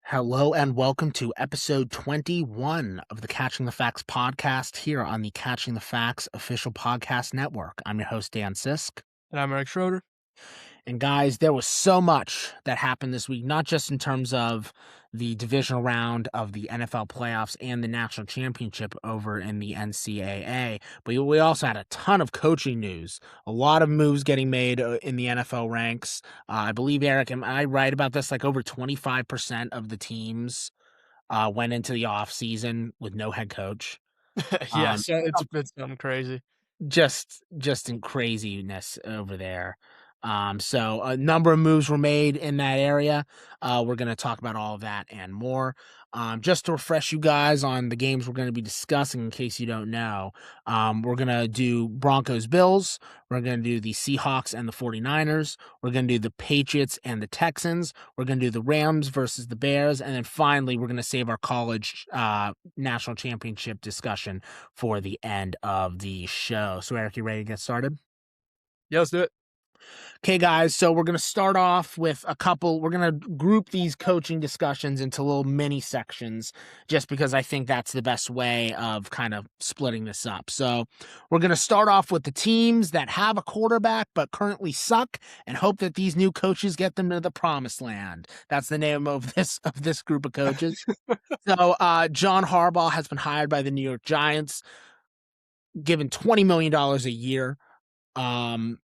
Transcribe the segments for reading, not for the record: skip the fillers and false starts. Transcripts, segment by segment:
Hello and welcome to episode 21 of the Catching the Facts podcast here on the Catching the Facts official podcast network. I'm your host, Dan Sisk. And I'm Schroeder. And guys, there was so much that happened this week, not just in terms of the divisional round of the NFL playoffs and the national championship over in the NCAA, but we also had a ton of coaching news, a lot of moves getting made in the NFL ranks. I believe, Eric, am I right about this? Like over 25% of the teams went into the offseason with no head coach. Yeah, Um, so it's something crazy. just in craziness over there. So a number of moves were made in that area. We're going to talk about all of that and more. Just to refresh you guys on the games we're going to be discussing in case you don't know, we're going to do Broncos Bills. We're going to do the Seahawks and the 49ers. We're going to do the Patriots and the Texans. We're going to do the Rams versus the Bears. And then finally, we're going to save our college national championship discussion for the end of the show. So, Eric, you ready to get started? Yeah, let's do it. Okay, guys, so we're going to start off with we're going to group these coaching discussions into little mini sections just because I think that's the best way of kind of splitting this up. So we're going to start off with the teams that have a quarterback but currently suck and hope that these new coaches get them to the promised land. That's the name of this group of coaches. So John Harbaugh has been hired by the New York Giants, given $20 million a year. Um,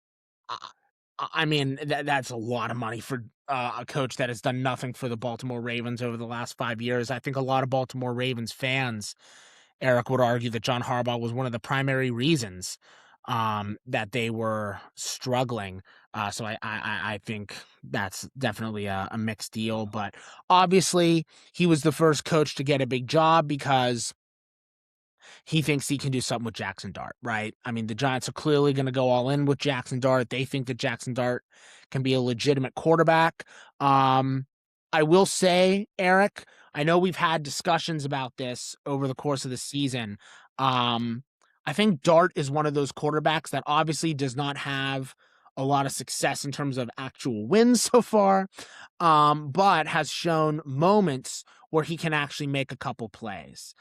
I mean, that's a lot of money for a coach that has done nothing for the Baltimore Ravens over the last 5 years. I think a lot of Baltimore Ravens fans, Eric, would argue that John Harbaugh was one of the primary reasons that they were struggling. So I think that's definitely a mixed deal. But obviously, he was the first coach to get a big job because he thinks he can do something with Jackson Dart, right? I mean, the Giants are clearly going to go all in with Jackson Dart. They think that Jackson Dart can be a legitimate quarterback. I will say, Eric, I know we've had discussions about this over the course of the season. I think Dart is one of those quarterbacks that obviously does not have a lot of success in terms of actual wins so far, but has shown moments where he can actually make a couple plays.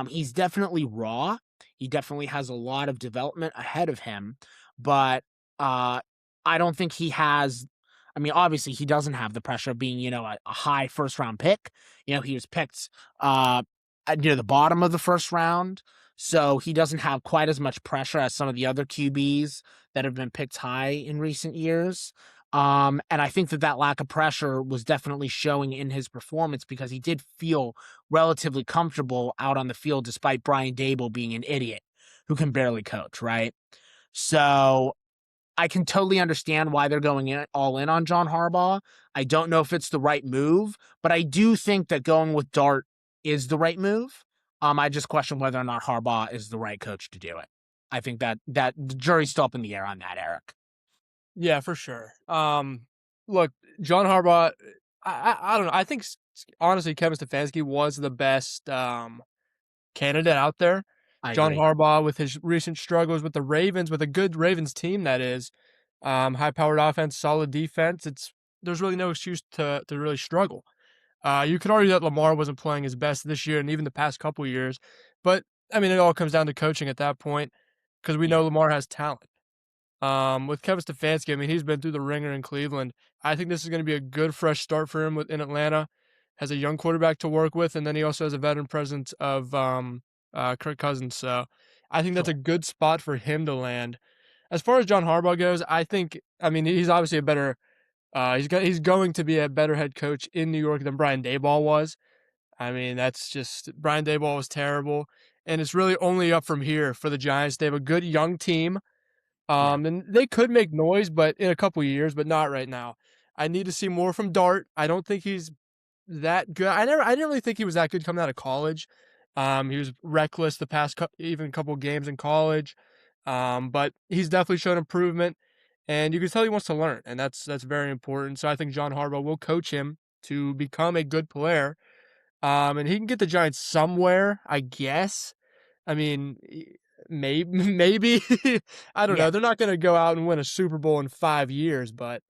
He's definitely raw. He definitely has a lot of development ahead of him, but I don't think he has. I mean, obviously, he doesn't have the pressure of being, a high first round pick. He was picked near the bottom of the first round, so he doesn't have quite as much pressure as some of the other QBs that have been picked high in recent years. And I think that lack of pressure was definitely showing in his performance because he did feel relatively comfortable out on the field despite Brian Daboll being an idiot who can barely coach, right? So I can totally understand why they're going all in on John Harbaugh. I don't know if it's the right move, but I do think that going with Dart is the right move. I just question whether or not Harbaugh is the right coach to do it. I think that the jury's still up in the air on that, Eric. Yeah, for sure. Look, John Harbaugh, I don't know. I think honestly, Kevin Stefanski was the best candidate out there. I John agree. Harbaugh, with his recent struggles with the Ravens, with a good Ravens team that is, high-powered offense, solid defense. There's really no excuse to really struggle. You could argue that Lamar wasn't playing his best this year and even the past couple years, but I mean, it all comes down to coaching at that point because we Yeah. know Lamar has talent. With Kevin Stefanski, I mean, he's been through the ringer in Cleveland. I think this is going to be a good, fresh start for him in Atlanta. Has a young quarterback to work with, and then he also has a veteran presence of Kirk Cousins. So I think that's Sure. a good spot for him to land. As far as John Harbaugh goes, I mean, he's obviously a better. He's going to be a better head coach in New York than Brian Daboll was. I mean, that's just Brian Daboll was terrible, and it's really only up from here for the Giants. They have a good young team. Yeah. And they could make noise, but in a couple years, but not right now. I need to see more from Dart. I don't think he's that good. I didn't really think he was that good coming out of college. He was reckless the past even couple games in college. But he's definitely shown improvement, and you can tell he wants to learn, and that's very important. So I think John Harbaugh will coach him to become a good player. And he can get the Giants somewhere, I guess. I mean, maybe I don't Yeah. know. They're not going to go out and win a Super Bowl in 5 years, but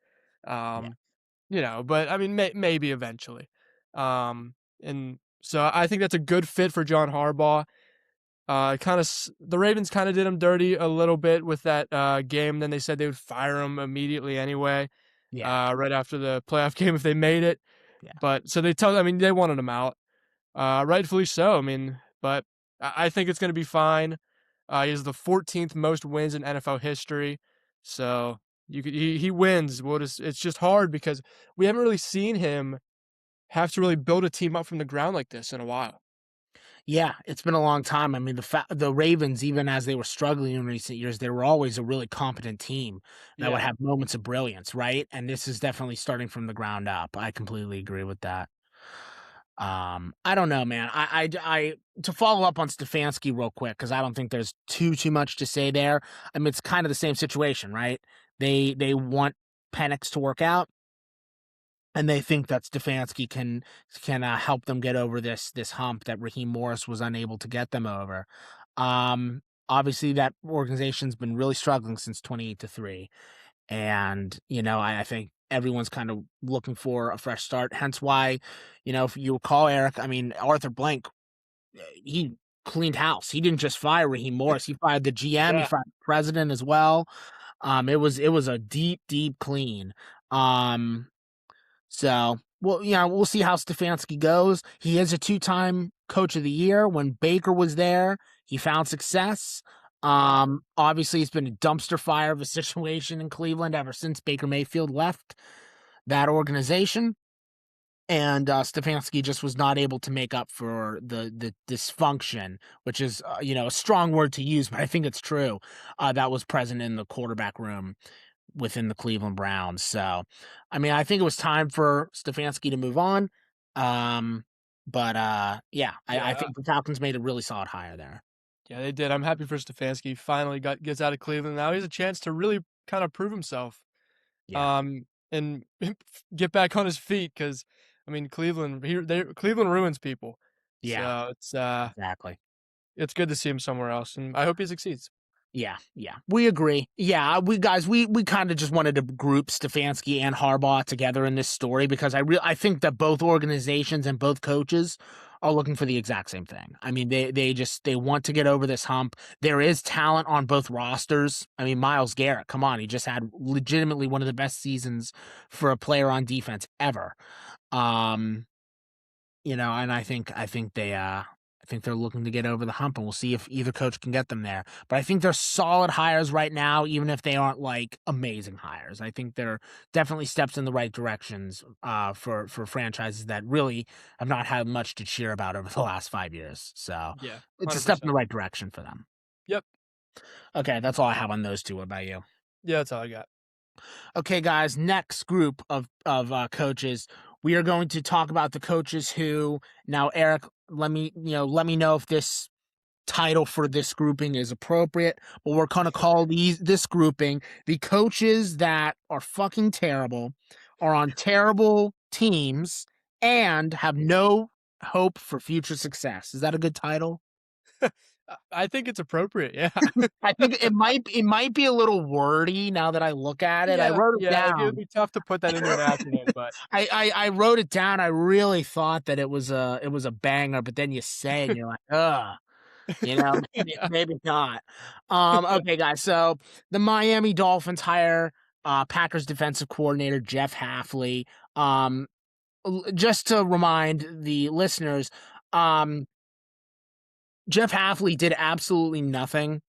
Yeah. but I mean, maybe eventually. And so I think that's a good fit for John Harbaugh. The Ravens kind of did him dirty a little bit with that game. Then they said they would fire him immediately anyway, Yeah, right after the playoff game if they made it. yeah. But so I mean, they wanted him out, rightfully so. I mean, but I think it's going to be fine. He has the 14th most wins in NFL history, so he wins. It's just hard because we haven't really seen him have to really build a team up from the ground like this in a while. Yeah, it's been a long time. I mean, the Ravens, even as they were struggling in recent years, they were always a really competent team that would Yeah. have moments of brilliance, right? And this is definitely starting from the ground up. I completely agree with that. I don't know, man. To follow up on Stefanski real quick, because I don't think there's too much to say there. I mean, it's kind of the same situation, right? They want Penix to work out, and they think that Stefanski can help them get over this hump that Raheem Morris was unable to get them over. Obviously, that organization's been really struggling since 28-3, and I think everyone's kind of looking for a fresh start. Hence why, if you recall, Eric, I mean, Arthur Blank, he cleaned house. He didn't just fire Raheem Morris; he fired the GM, he Yeah. fired the president as well. It was a deep clean. Um, so, well, we'll see how Stefanski goes. He is a two-time coach of the year. When Baker was there, he found success. Yeah. Obviously, it's been a dumpster fire of a situation in Cleveland ever since Baker Mayfield left that organization. And Stefanski just was not able to make up for the dysfunction, which is a strong word to use, but I think it's true. That was present in the quarterback room within the Cleveland Browns. So, I mean, I think it was time for Stefanski to move on. But yeah, I Yeah. think the Falcons made a really solid hire there. Yeah, they did. I'm happy for Stefanski. He finally gets out of Cleveland. Now he has a chance to really kind of prove himself, Yeah, and get back on his feet. Because I mean, Cleveland ruins people. yeah, So exactly. it's good to see him somewhere else, and I hope he succeeds. Yeah, we agree. Yeah, we kind of just wanted to group Stefanski and Harbaugh together in this story because I think that both organizations and both coaches are looking for the exact same thing. I mean, they want to get over this hump. There is talent on both rosters. I mean, Myles Garrett, come on, he just had legitimately one of the best seasons for a player on defense ever. Um, and I think they're looking to get over the hump, and we'll see if either coach can get them there. But I think they're solid hires right now, even if they aren't like amazing hires. I think they're definitely steps in the right directions for franchises that really have not had much to cheer about over the last 5 years. So Yeah, it's a step in 100%. the right direction for them. Yep. Okay, that's all I have on those two. What about you? Yeah, that's all I got. Okay, guys, next group of coaches, we are going to talk about the coaches who now, Eric, let me know if this title for this grouping is appropriate, but we're going to call this grouping the coaches that are fucking terrible, are on terrible teams, and have no hope for future success. Is that a good title? I think it's appropriate. Yeah. I think it might be a little wordy now that I look at it. I Yeah, wrote it yeah. It would down. be tough to put that into an acronym, but I wrote it down. I really thought that it was a banger, but then you say it and you're like, ugh, maybe not. Okay, guys. So the Miami Dolphins hire Packers defensive coordinator Jeff Hafley. Um, just to remind the listeners, um, Jeff Hafley did absolutely nothing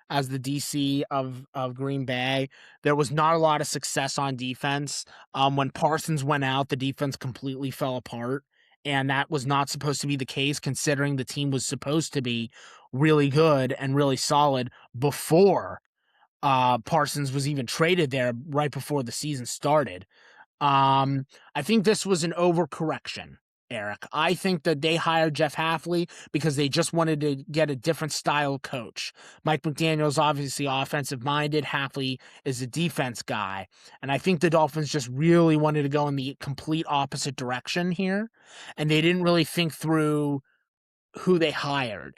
as the DC of Green Bay. There was not a lot of success on defense. When Parsons went out, the defense completely fell apart, and that was not supposed to be the case considering the team was supposed to be really good and really solid before Parsons was even traded there right before the season started. I think this was an overcorrection, Eric. I think that they hired Jeff Hafley because they just wanted to get a different style coach. Mike McDaniel's obviously offensive minded. Hafley is a defense guy. And I think the Dolphins just really wanted to go in the complete opposite direction here. And they didn't really think through who they hired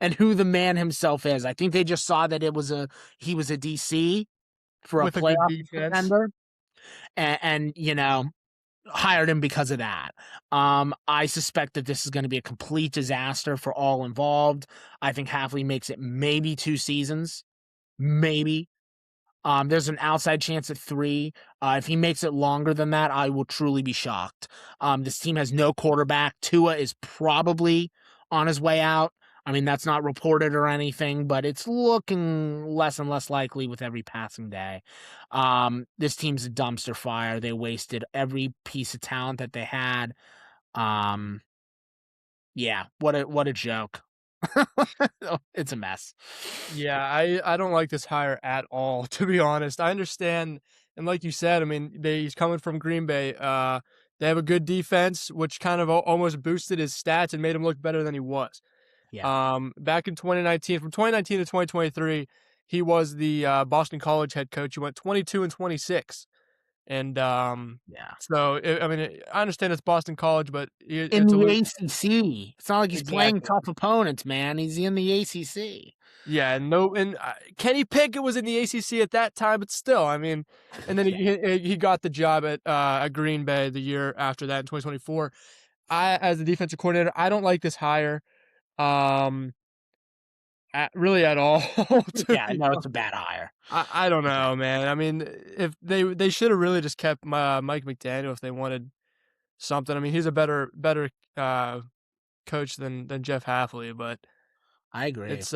and who the man himself is. I think they just saw that he was a DC for a with a good playoff defense. contender. And hired him because of that. I suspect that this is going to be a complete disaster for all involved. I think Hafley makes it maybe 2 seasons, maybe. There's an outside chance at 3. If he makes it longer than that, I will truly be shocked. This team has no quarterback. Tua is probably on his way out. I mean, that's not reported or anything, but it's looking less and less likely with every passing day. This team's a dumpster fire. They wasted every piece of talent that they had. Um, yeah, what a joke. It's a mess. Yeah, I don't like this hire at all, to be honest. I understand, and like you said, I mean, he's coming from Green Bay. They have a good defense, which kind of almost boosted his stats and made him look better than he was. Yeah, Back in 2019, from 2019 to 2023, he was the Boston College head coach. He went 22 and 26, and yeah. so I mean, I understand it's Boston College, but In it's a the ACC. It's not like he's playing exactly. tough opponents, man. He's in the ACC. Yeah, no, and Kenny Pickett was in the ACC at that time, but still, I mean, and then Yeah, he got the job at Green Bay the year after that in 2024. As the defensive coordinator, I don't like this hire, um, really at all. To yeah, be no, it's honest. a bad hire. I don't know, man. I mean, if they should have really just kept Mike McDaniel if they wanted something. I mean, he's a better uh, coach than Jeff Hafley, but. I agree. It's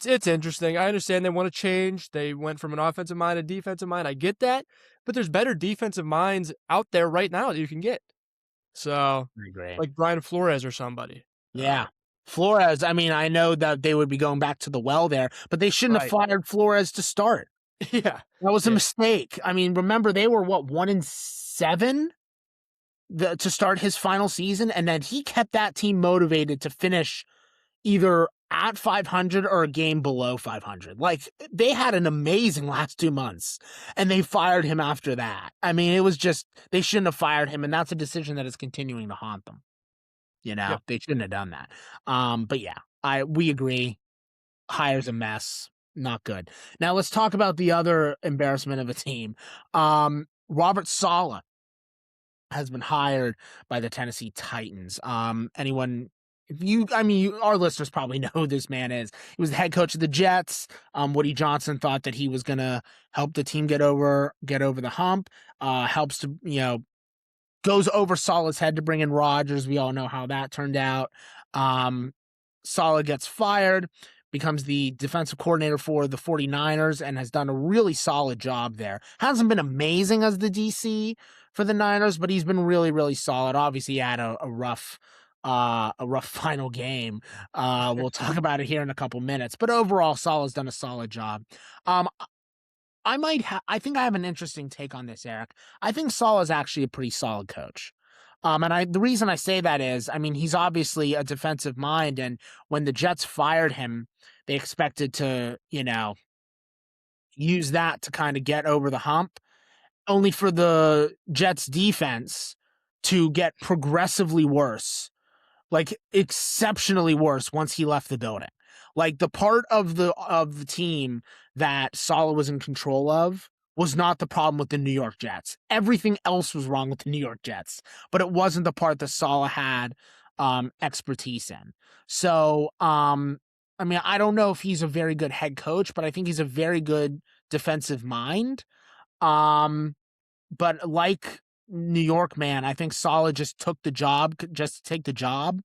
it's interesting. I understand they want to change. They went from an offensive mind to defensive mind. I get that, but there's better defensive minds out there right now that you can get. So, I agree. like Brian Flores or somebody. Yeah. Flores, I mean, I know that they would be going back to the well there, but they shouldn't have Right. fired Flores to start. Yeah. That was a Yeah. mistake. I mean, remember they were what, 1-7 to start his final season, and then he kept that team motivated to finish either at 500 or a game below 500. Like they had an amazing last 2 months and they fired him after that. I mean, it was just, they shouldn't have fired him. And that's a decision that is continuing to haunt them. You know, Yep. they shouldn't have done that. But yeah, we agree. Hire's a mess. Not good. Now let's talk about the other embarrassment of a team. Robert Saleh has been hired by the Tennessee Titans. Anyone, if you, I mean, our listeners probably know who this man is. He was the head coach of the Jets. Woody Johnson thought that he was going to help the team get over the hump. Helps to, goes over Saleh's head to bring in Rodgers. We all know how that turned out. Um, Saleh gets fired, becomes the defensive coordinator for the 49ers, and has done a really solid job there. Hasn't been amazing as the DC for the Niners, but he's been really, really solid. Obviously, he had a rough final game. We'll talk about it here in a couple minutes. But overall, Saleh's done a solid job. Um, I think I have an interesting take on this, Eric. I think Saul is actually a pretty solid coach. The reason I say that is, I mean, he's obviously a defensive mind, and when the Jets fired him, they expected to, use that to kind of get over the hump, only for the Jets defense to get progressively worse, like exceptionally worse once he left the building. Like the part of the team that Saleh was in control of was not the problem with the New York Jets. Everything else was wrong with the New York Jets, but it wasn't the part that Saleh had expertise in. So, I mean, I don't know if he's a very good head coach, but I think he's a very good defensive mind. Um, but like New York, man, I think Saleh just took the job just to take the job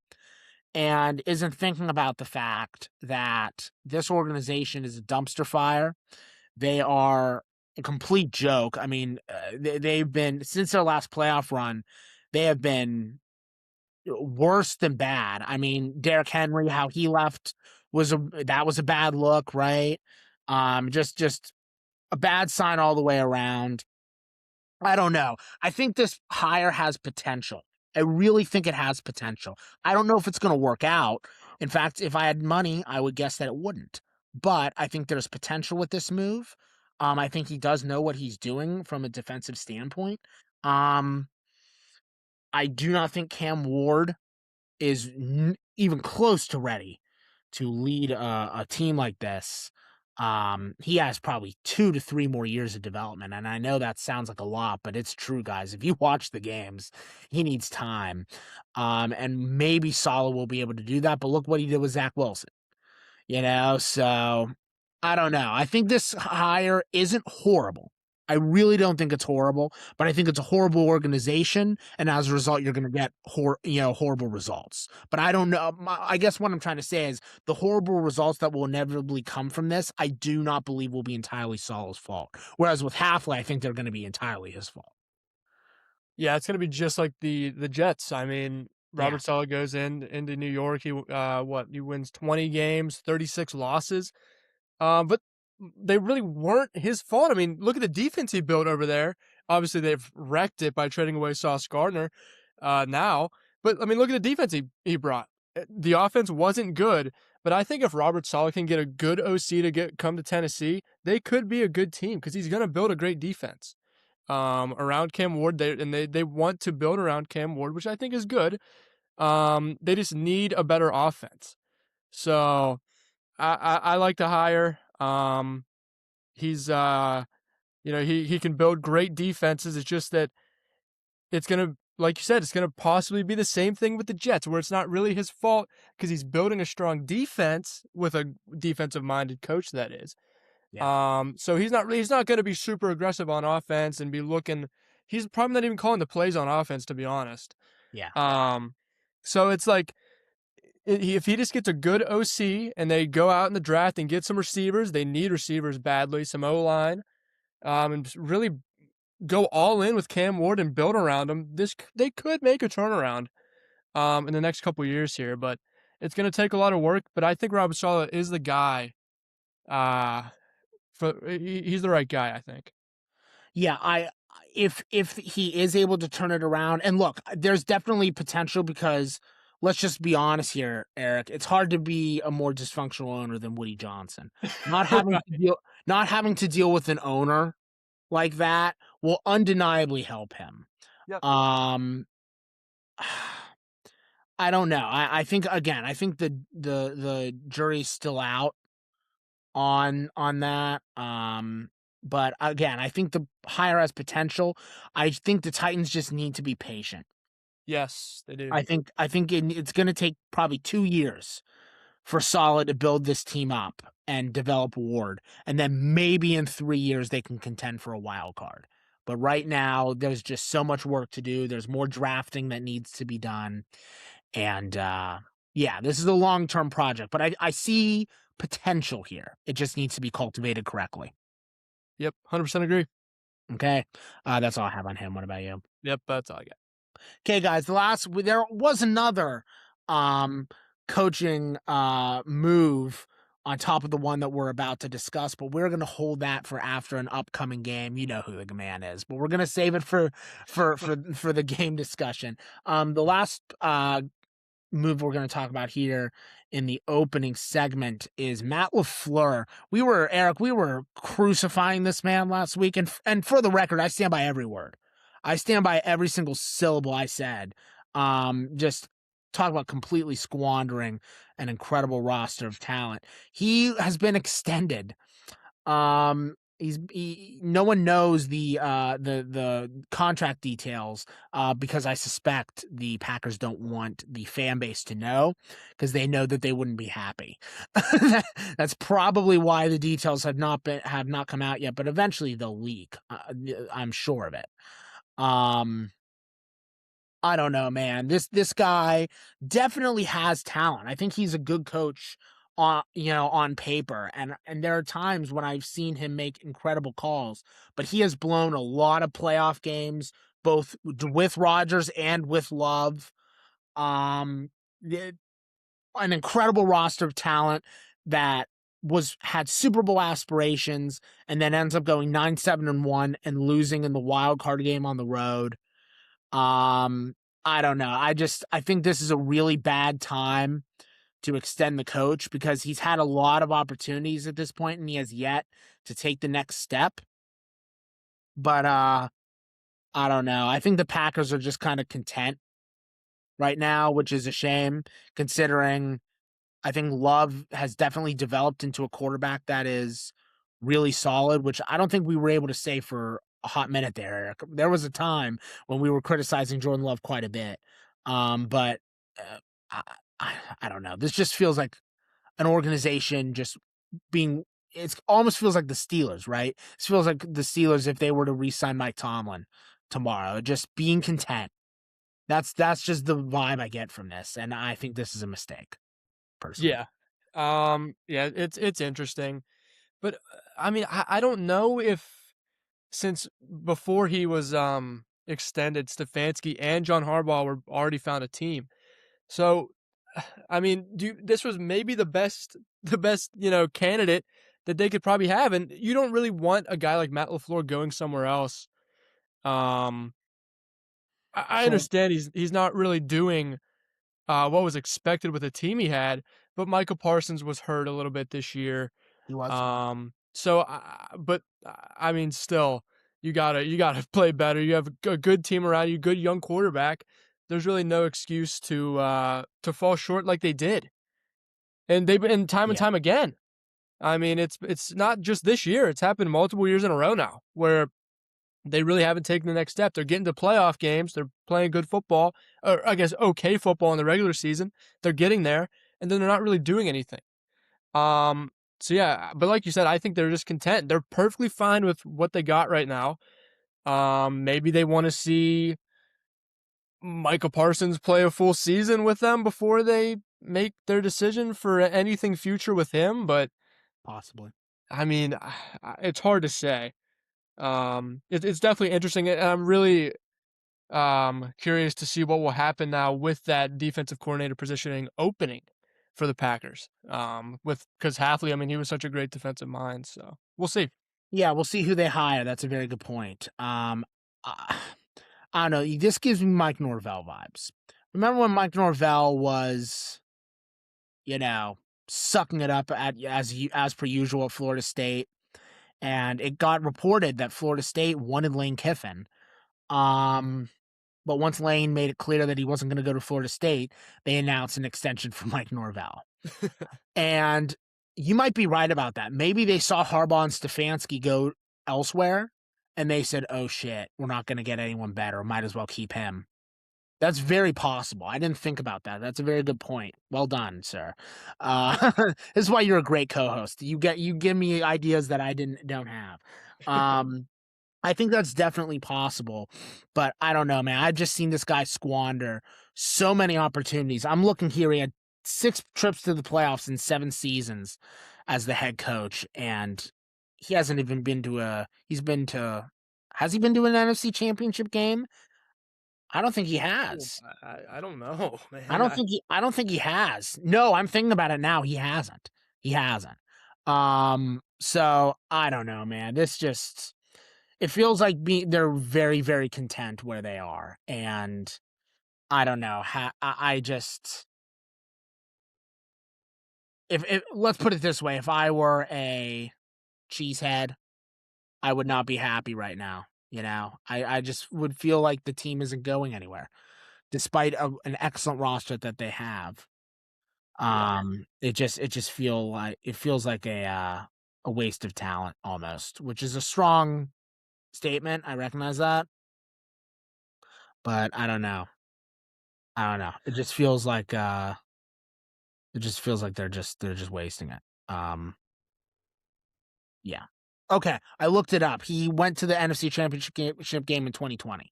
and isn't thinking about the fact that this organization is a dumpster fire. They are a complete joke. I mean, they've been, since their last playoff run, they have been worse than bad. I mean, Derrick Henry, how he left that was a bad look, right? Just a bad sign all the way around. I don't know. I think this hire has potential. I really think it has potential. I don't know if it's going to work out. In fact, if I had money, I would guess that it wouldn't. But I think there's potential with this move. I think he does know what he's doing from a defensive standpoint. Um, I do not think Cam Ward is even close to ready to lead a team like this. He has probably 2 to 3 more years of development, and I know that sounds like a lot, but it's true, guys. If you watch the games, he needs time. And maybe Saleh will be able to do that, but look what he did with Zach Wilson, so I don't know. I think this hire isn't horrible. I really don't think it's horrible, but I think it's a horrible organization, and as a result, you're going to get horrible results. But I don't know. I guess what I'm trying to say is the horrible results that will inevitably come from this, I do not believe will be entirely Saleh's fault. Whereas with Hafley, I think they're going to be entirely his fault. Yeah, it's gonna be just like the Jets. I mean, Yeah, Robert Saleh goes into New York. He wins 20 games, 36 losses. But they really weren't his fault. I mean, look at the defense he built over there. Obviously, they've wrecked it by trading away Sauce Gardner now. But I mean, look at the defense he brought. The offense wasn't good, but I think if Robert Saleh can get a good OC to come to Tennessee, they could be a good team because he's going to build a great defense around Cam Ward. They want to build around Cam Ward, which I think is good. They just need a better offense. So I like to hire. He's he can build great defenses. It's just that it's gonna, like you said, it's gonna possibly be the same thing with the Jets, where it's not really his fault because he's building a strong defense with a defensive minded coach. That is. yeah, So he's not gonna be super aggressive on offense and be looking. He's probably not even calling the plays on offense, to be honest. yeah, Um, so it's like if he just gets a good OC and they go out in the draft and get some receivers, they need receivers badly, some O line, and just really go all in with Cam Ward and build around him. They could make a turnaround in the next couple years here, but it's going to take a lot of work. But I think Robert Saleh is the guy. Uh, he's the right guy, I think. yeah. If he is able to turn it around, and look, there's definitely potential because let's just be honest here, Eric. It's hard to be a more dysfunctional owner than Woody Johnson. Not having to Right. deal, not having to deal with an owner like that will undeniably help him. Yep. Um, I don't know. I think again, I think the jury's still out on that. But again, I think the hire has potential. I think the Titans just need to be patient. Yes, they do. I think it's going to take probably 2 years for Solid to build this team up and develop Ward, and then maybe in 3 years they can contend for a wild card. But right now, there's just so much work to do. There's more drafting that needs to be done, and yeah, this is a long-term project. But I see potential here. It just needs to be cultivated correctly. Yep, 100% agree. Okay, that's all I have on him. What about you? Yep, that's all I got. Okay, guys, there was another um coaching move on top of the one that we're about to discuss, but we're going to hold that for after an upcoming game. You know who the man is, but we're going to save it for the game discussion. The last move we're going to talk about here in the opening segment is Matt LaFleur. Eric, we were crucifying this man last week, and for the record, I stand by every word. I stand by every single syllable I said. Just talk about completely squandering an incredible roster of talent. He has been extended. No one knows the contract details because I suspect the Packers don't want the fan base to know because they know that they wouldn't be happy. That's probably why the details have not come out yet, but eventually they'll leak. I'm sure of it. Um, I don't know, man. This guy definitely has talent. I think he's a good coach on paper, and there are times when I've seen him make incredible calls, but he has blown a lot of playoff games both with Rodgers and with Love. Um an incredible roster of talent that had Super Bowl aspirations and then ends up going 9-7-1 and losing in the wild card game on the road. Um, I don't know. I think this is a really bad time to extend the coach because he's had a lot of opportunities at this point and he has yet to take the next step. But I don't know. I think the Packers are just kind of content right now, which is a shame considering I think Love has definitely developed into a quarterback that is really solid, which I don't think we were able to say for a hot minute there, Eric. There was a time when we were criticizing Jordan Love quite a bit. But uh, I, I don't know. This just feels like an organization just being it's almost feels like the Steelers, right? This feels like the Steelers if they were to re-sign Mike Tomlin tomorrow, just being content. That's just the vibe I get from this, and I think this is a mistake, personally. Yeah. Yeah, it's interesting. But I mean, I don't know if since before he was extended, Stefanski and John Harbaugh were already found a team. So I mean, this was maybe the best, candidate that they could probably have. And you don't really want a guy like Matt LaFleur going somewhere else. Um I So understand he's not really doing what was expected with the team he had, but Michael Parsons was hurt a little bit this year. he was. I mean, still, you gotta play better. You have a good team around you, good young quarterback. There's really no excuse to fall short like they did, and they've been and Yeah, time again. I mean, it's not just this year; it's happened multiple years in a row now, where they really haven't taken the next step. They're getting to playoff games. They're playing good football, or I guess okay football in the regular season. They're getting there, and then they're not really doing anything. Um, so yeah, but like you said, I think they're just content. They're perfectly fine with what they got right now. Maybe they want to see Michael Parsons play a full season with them before they make their decision for anything future with him. But possibly. I mean, it's hard to say. It's definitely interesting, and I'm really curious to see what will happen now with that defensive coordinator positioning opening for the Packers. With because Halfley, I mean, he was such a great defensive mind, so we'll see. Yeah, we'll see who they hire. That's a very good point. I, I don't know. This gives me Mike Norvell vibes. Remember when Mike Norvell was, you know, sucking it up at as per usual at Florida State, and it got reported that Florida State wanted Lane Kiffin. Um, but once Lane made it clear that he wasn't going to go to Florida State, they announced an extension for Mike Norvell. And you might be right about that. Maybe they saw Harbaugh and Stefanski go elsewhere, and they said, "Oh shit, we're not going to get anyone better. Might as well keep him." That's very possible. I didn't think about that. That's a very good point. Well done, sir. This is why you're a great co-host. You give me ideas that I don't have. Um, I think that's definitely possible, but I don't know, man. I've just seen this guy squander so many opportunities. I'm looking here. He had 6 trips to the playoffs in 7 seasons as the head coach, and he hasn't even been to has he been to an NFC championship game? I don't think he Ooh, has. I don't know, man. I don't think he has. No, I'm thinking about it now. He hasn't. He hasn't. So I don't know, man. This just it feels like they're very, very content where they are, and I don't know. I just if let's put it this way: if I were a cheesehead, I would not be happy right now. I just would feel like the team isn't going anywhere, despite an excellent roster that they have. Yeah, It feels like a waste of talent almost, which is a strong statement. I recognize that, but I don't know. I don't know. It just feels like they're just wasting it. Yeah. Okay, I looked it up. He went to the NFC Championship game in 2020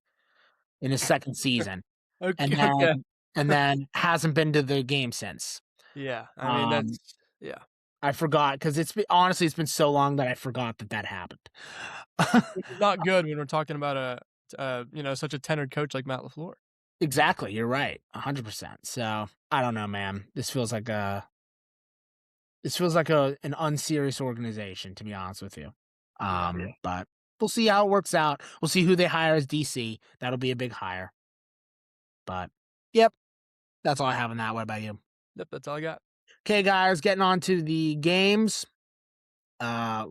in his second season, and okay, okay. then hasn't been to the game since. Yeah, I mean, Um, yeah, I forgot because honestly it's been so long that I forgot that happened. which is not good when we're talking about such a tenured coach like Matt LaFleur. Exactly, you're right, 100%. So I don't know, man. This feels like an unserious organization, to be honest with you. Yeah. But we'll see how it works out. We'll see who they hire as DC. That'll be a big hire. But yep, that's all I have on that. What about you? Yep, that's all I got. Okay, guys, getting on to the games. I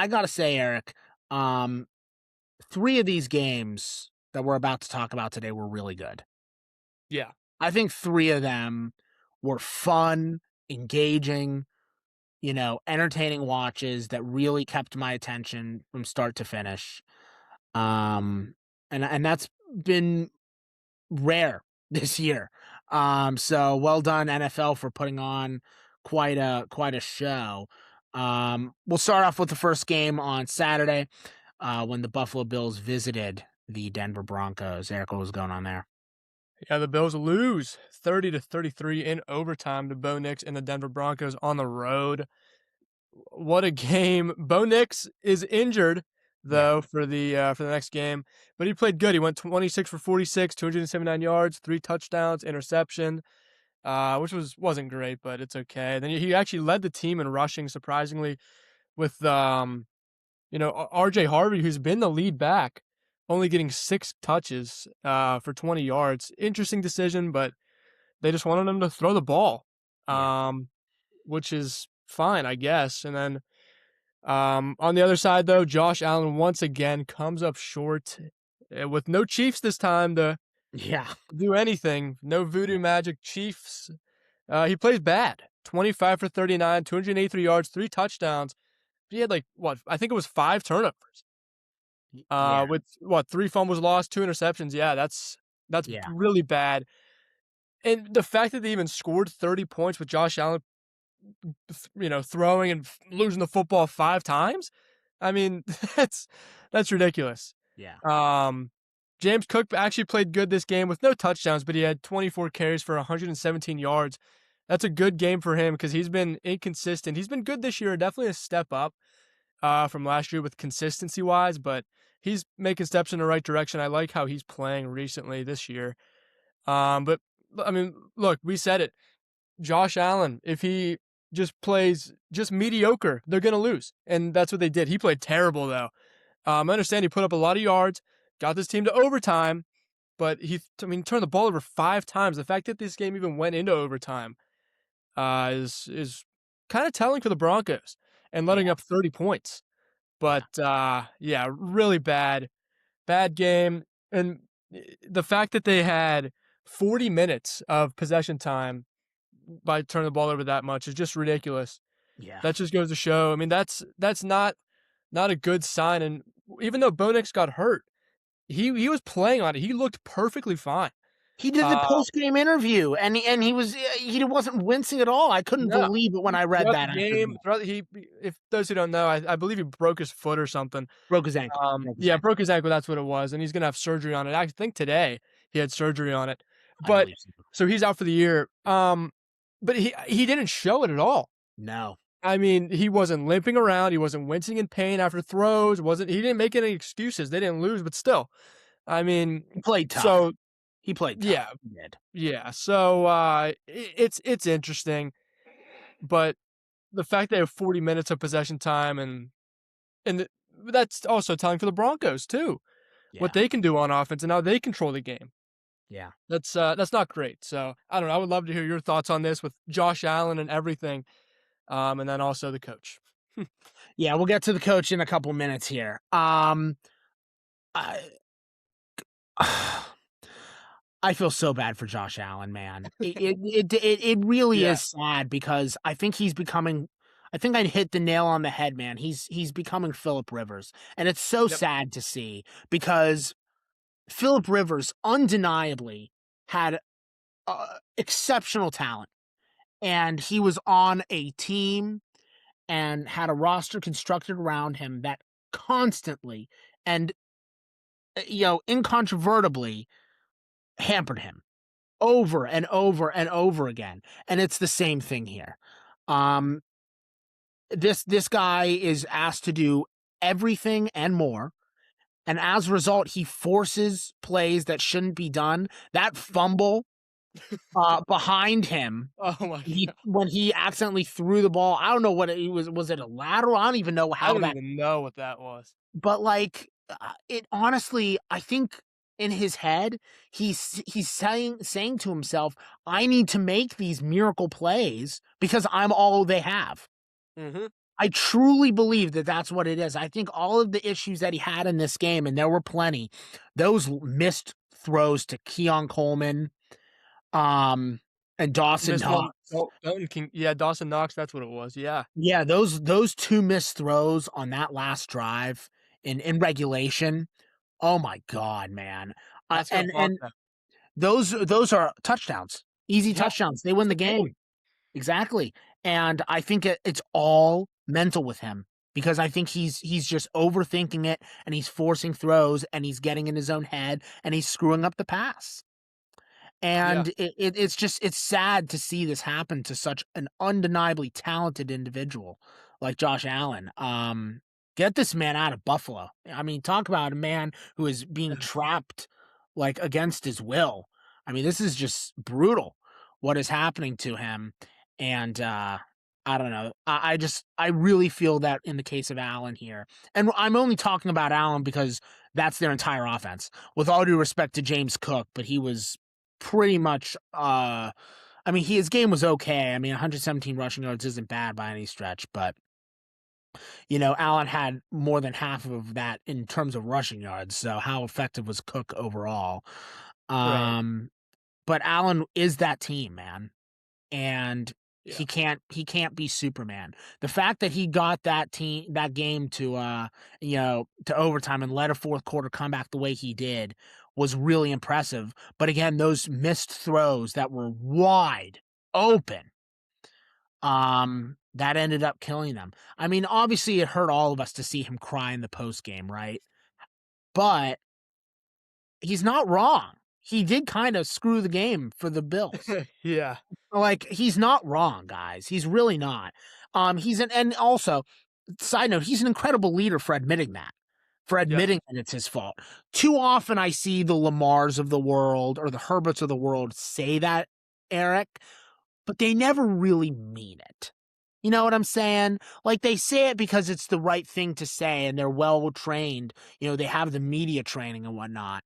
gotta say, Eric, um, 3 of these games that we're about to talk about today were really good. Yeah. I think 3 of them were fun, engaging, entertaining watches that really kept my attention from start to finish. And that's been rare this year. So well done NFL for putting on quite a show. We'll start off with the first game on Saturday, when the Buffalo Bills visited the Denver Broncos. Eric, what was going on there? Yeah, the Bills lose 30-33 in overtime to Bo Nix and the Denver Broncos on the road. What a game. Bo Nix is injured Yeah, though for the next game, but he played good. He went 26 for 46, 279 yards, 3 touchdowns, interception, which wasn't great, but it's okay. Then he actually led the team in rushing surprisingly with RJ Harvey, who's been the lead back, only getting 6 touches for 20 yards. Interesting decision, but they just wanted him to throw the ball, yeah, which is fine, I guess. And then on the other side, though, Josh Allen once again comes up short with no Chiefs this time to yeah, do anything. No voodoo magic Chiefs. He plays bad. 25 for 39, 283 yards, 3 touchdowns. He had I think it was 5 turnovers. yeah, With 3 fumbles lost, 2 interceptions. Yeah, that's yeah, really bad. And the fact that they even scored 30 points with Josh Allen, throwing and losing the football 5 times. I mean, that's ridiculous. yeah, Um, James Cook actually played good this game with no touchdowns, but he had 24 carries for 117 yards. That's a good game for him because he's been inconsistent. He's been good this year, definitely a step up from last year with consistency wise, but he's making steps in the right direction. I like how he's playing recently this year. But I mean, look, we said it. Josh Allen, if he just plays just mediocre, they're going to lose. And that's what they did. He played terrible, though. I understand he put up a lot of yards, got this team to overtime, but turned the ball over 5 times. The fact that this game even went into overtime is kind of telling for the Broncos and letting yeah, up 30 points. yeah, But yeah, really bad game. And the fact that they had 40 minutes of possession time by turning the ball over that much is just ridiculous. yeah. That just goes to show. I mean, that's not a good sign. And even though Bo Nix got hurt, he was playing on it. He looked perfectly fine. He did the Uh, post game interview, and he wasn't wincing at all. I couldn't no, believe it when I read throughout the that after the game, game. if those who don't know, I believe he broke his foot or something. Broke his ankle. Broke his Yeah, ankle. broke his ankle. That's what it was, and he's gonna have surgery on it. I think today he had surgery on it, I but believe so. so he's out for the year. But he didn't show it at all. No, I mean, he wasn't limping around. He wasn't wincing in pain after throws. He didn't make any excuses. They didn't lose, but still, I mean, he played tough. so He played tough. yeah, He did. yeah. So it's interesting, but the fact they have 40 minutes of possession time and that's also telling for the Broncos too, what Yeah, they can do on offense and how they control the game. yeah, That's not great. So I don't know. I would love to hear your thoughts on this with Josh Allen and everything, and then also the coach. yeah. We'll get to the coach in a couple minutes here. I I feel so bad for Josh Allen, man. It really Yeah. is sad because I think he's becoming. I think I hit the nail on the head, man. He's becoming Phillip Rivers, and it's so Yep. sad to see because Phillip Rivers undeniably had exceptional talent, and he was on a team and had a roster constructed around him that constantly and incontrovertibly hampered him over and over and over again. And it's the same thing here. Um, this guy is asked to do everything and more. And as a result, he forces plays that shouldn't be done. That fumble behind him, Oh my god. when he accidentally threw the ball. I don't know what it was. Was it a lateral? I don't even know I how don't that. even know what that was. But it honestly, I think in his head, he's saying to himself, "I need to make these miracle plays because I'm all they have." Mhm. I truly believe that that's what it is. I think all of the issues that he had in this game, and there were plenty, those missed throws to Keon Coleman, um, and Dawson Missed one. Knox. Dalton King, yeah, Dawson Knox, that's what it was, yeah. Yeah, those 2 missed throws on that last drive in regulation. Oh my god, man. That's gonna haunt And them. those are touchdowns, easy Yeah, touchdowns. They that's win the the game. point. Exactly. And I think it's all mental with him because I think he's just overthinking it and he's forcing throws and he's getting in his own head and he's screwing up the pass. Yeah. And it's just it's sad to see this happen to such an undeniably talented individual like Josh Allen. Get this man out of Buffalo. I mean, talk about a man who is being trapped like against his will. I mean, this is just brutal what is happening to him. And I don't know. I really feel that in the case of Allen here. And I'm only talking about Allen because that's their entire offense. With all due respect to James Cook, but he was pretty much I mean his game was okay. I mean 117 rushing yards isn't bad by any stretch, but Allen had more than half of that in terms of rushing yards. So how effective was Cook overall? Right. Um but Allen is that team, man. And Yeah. he can't be Superman. The fact that he got that game to overtime and led a fourth quarter comeback the way he did was really impressive. But again, those missed throws that were wide open, that ended up killing them. I mean, obviously it hurt all of us to see him cry in the post game, right? But he's not wrong. He did kind of screw the game for the Bills. Yeah. Like, he's not wrong, guys. He's really not. And also, side note, he's an incredible leader for admitting that, for Yeah. admitting that it's his fault. Too often I see the Lamars of the world or the Herberts of the world say that, Eric, but they never really mean it. You know what I'm saying? Like, they say it because it's the right thing to say and they're well trained. They have the media training and whatnot.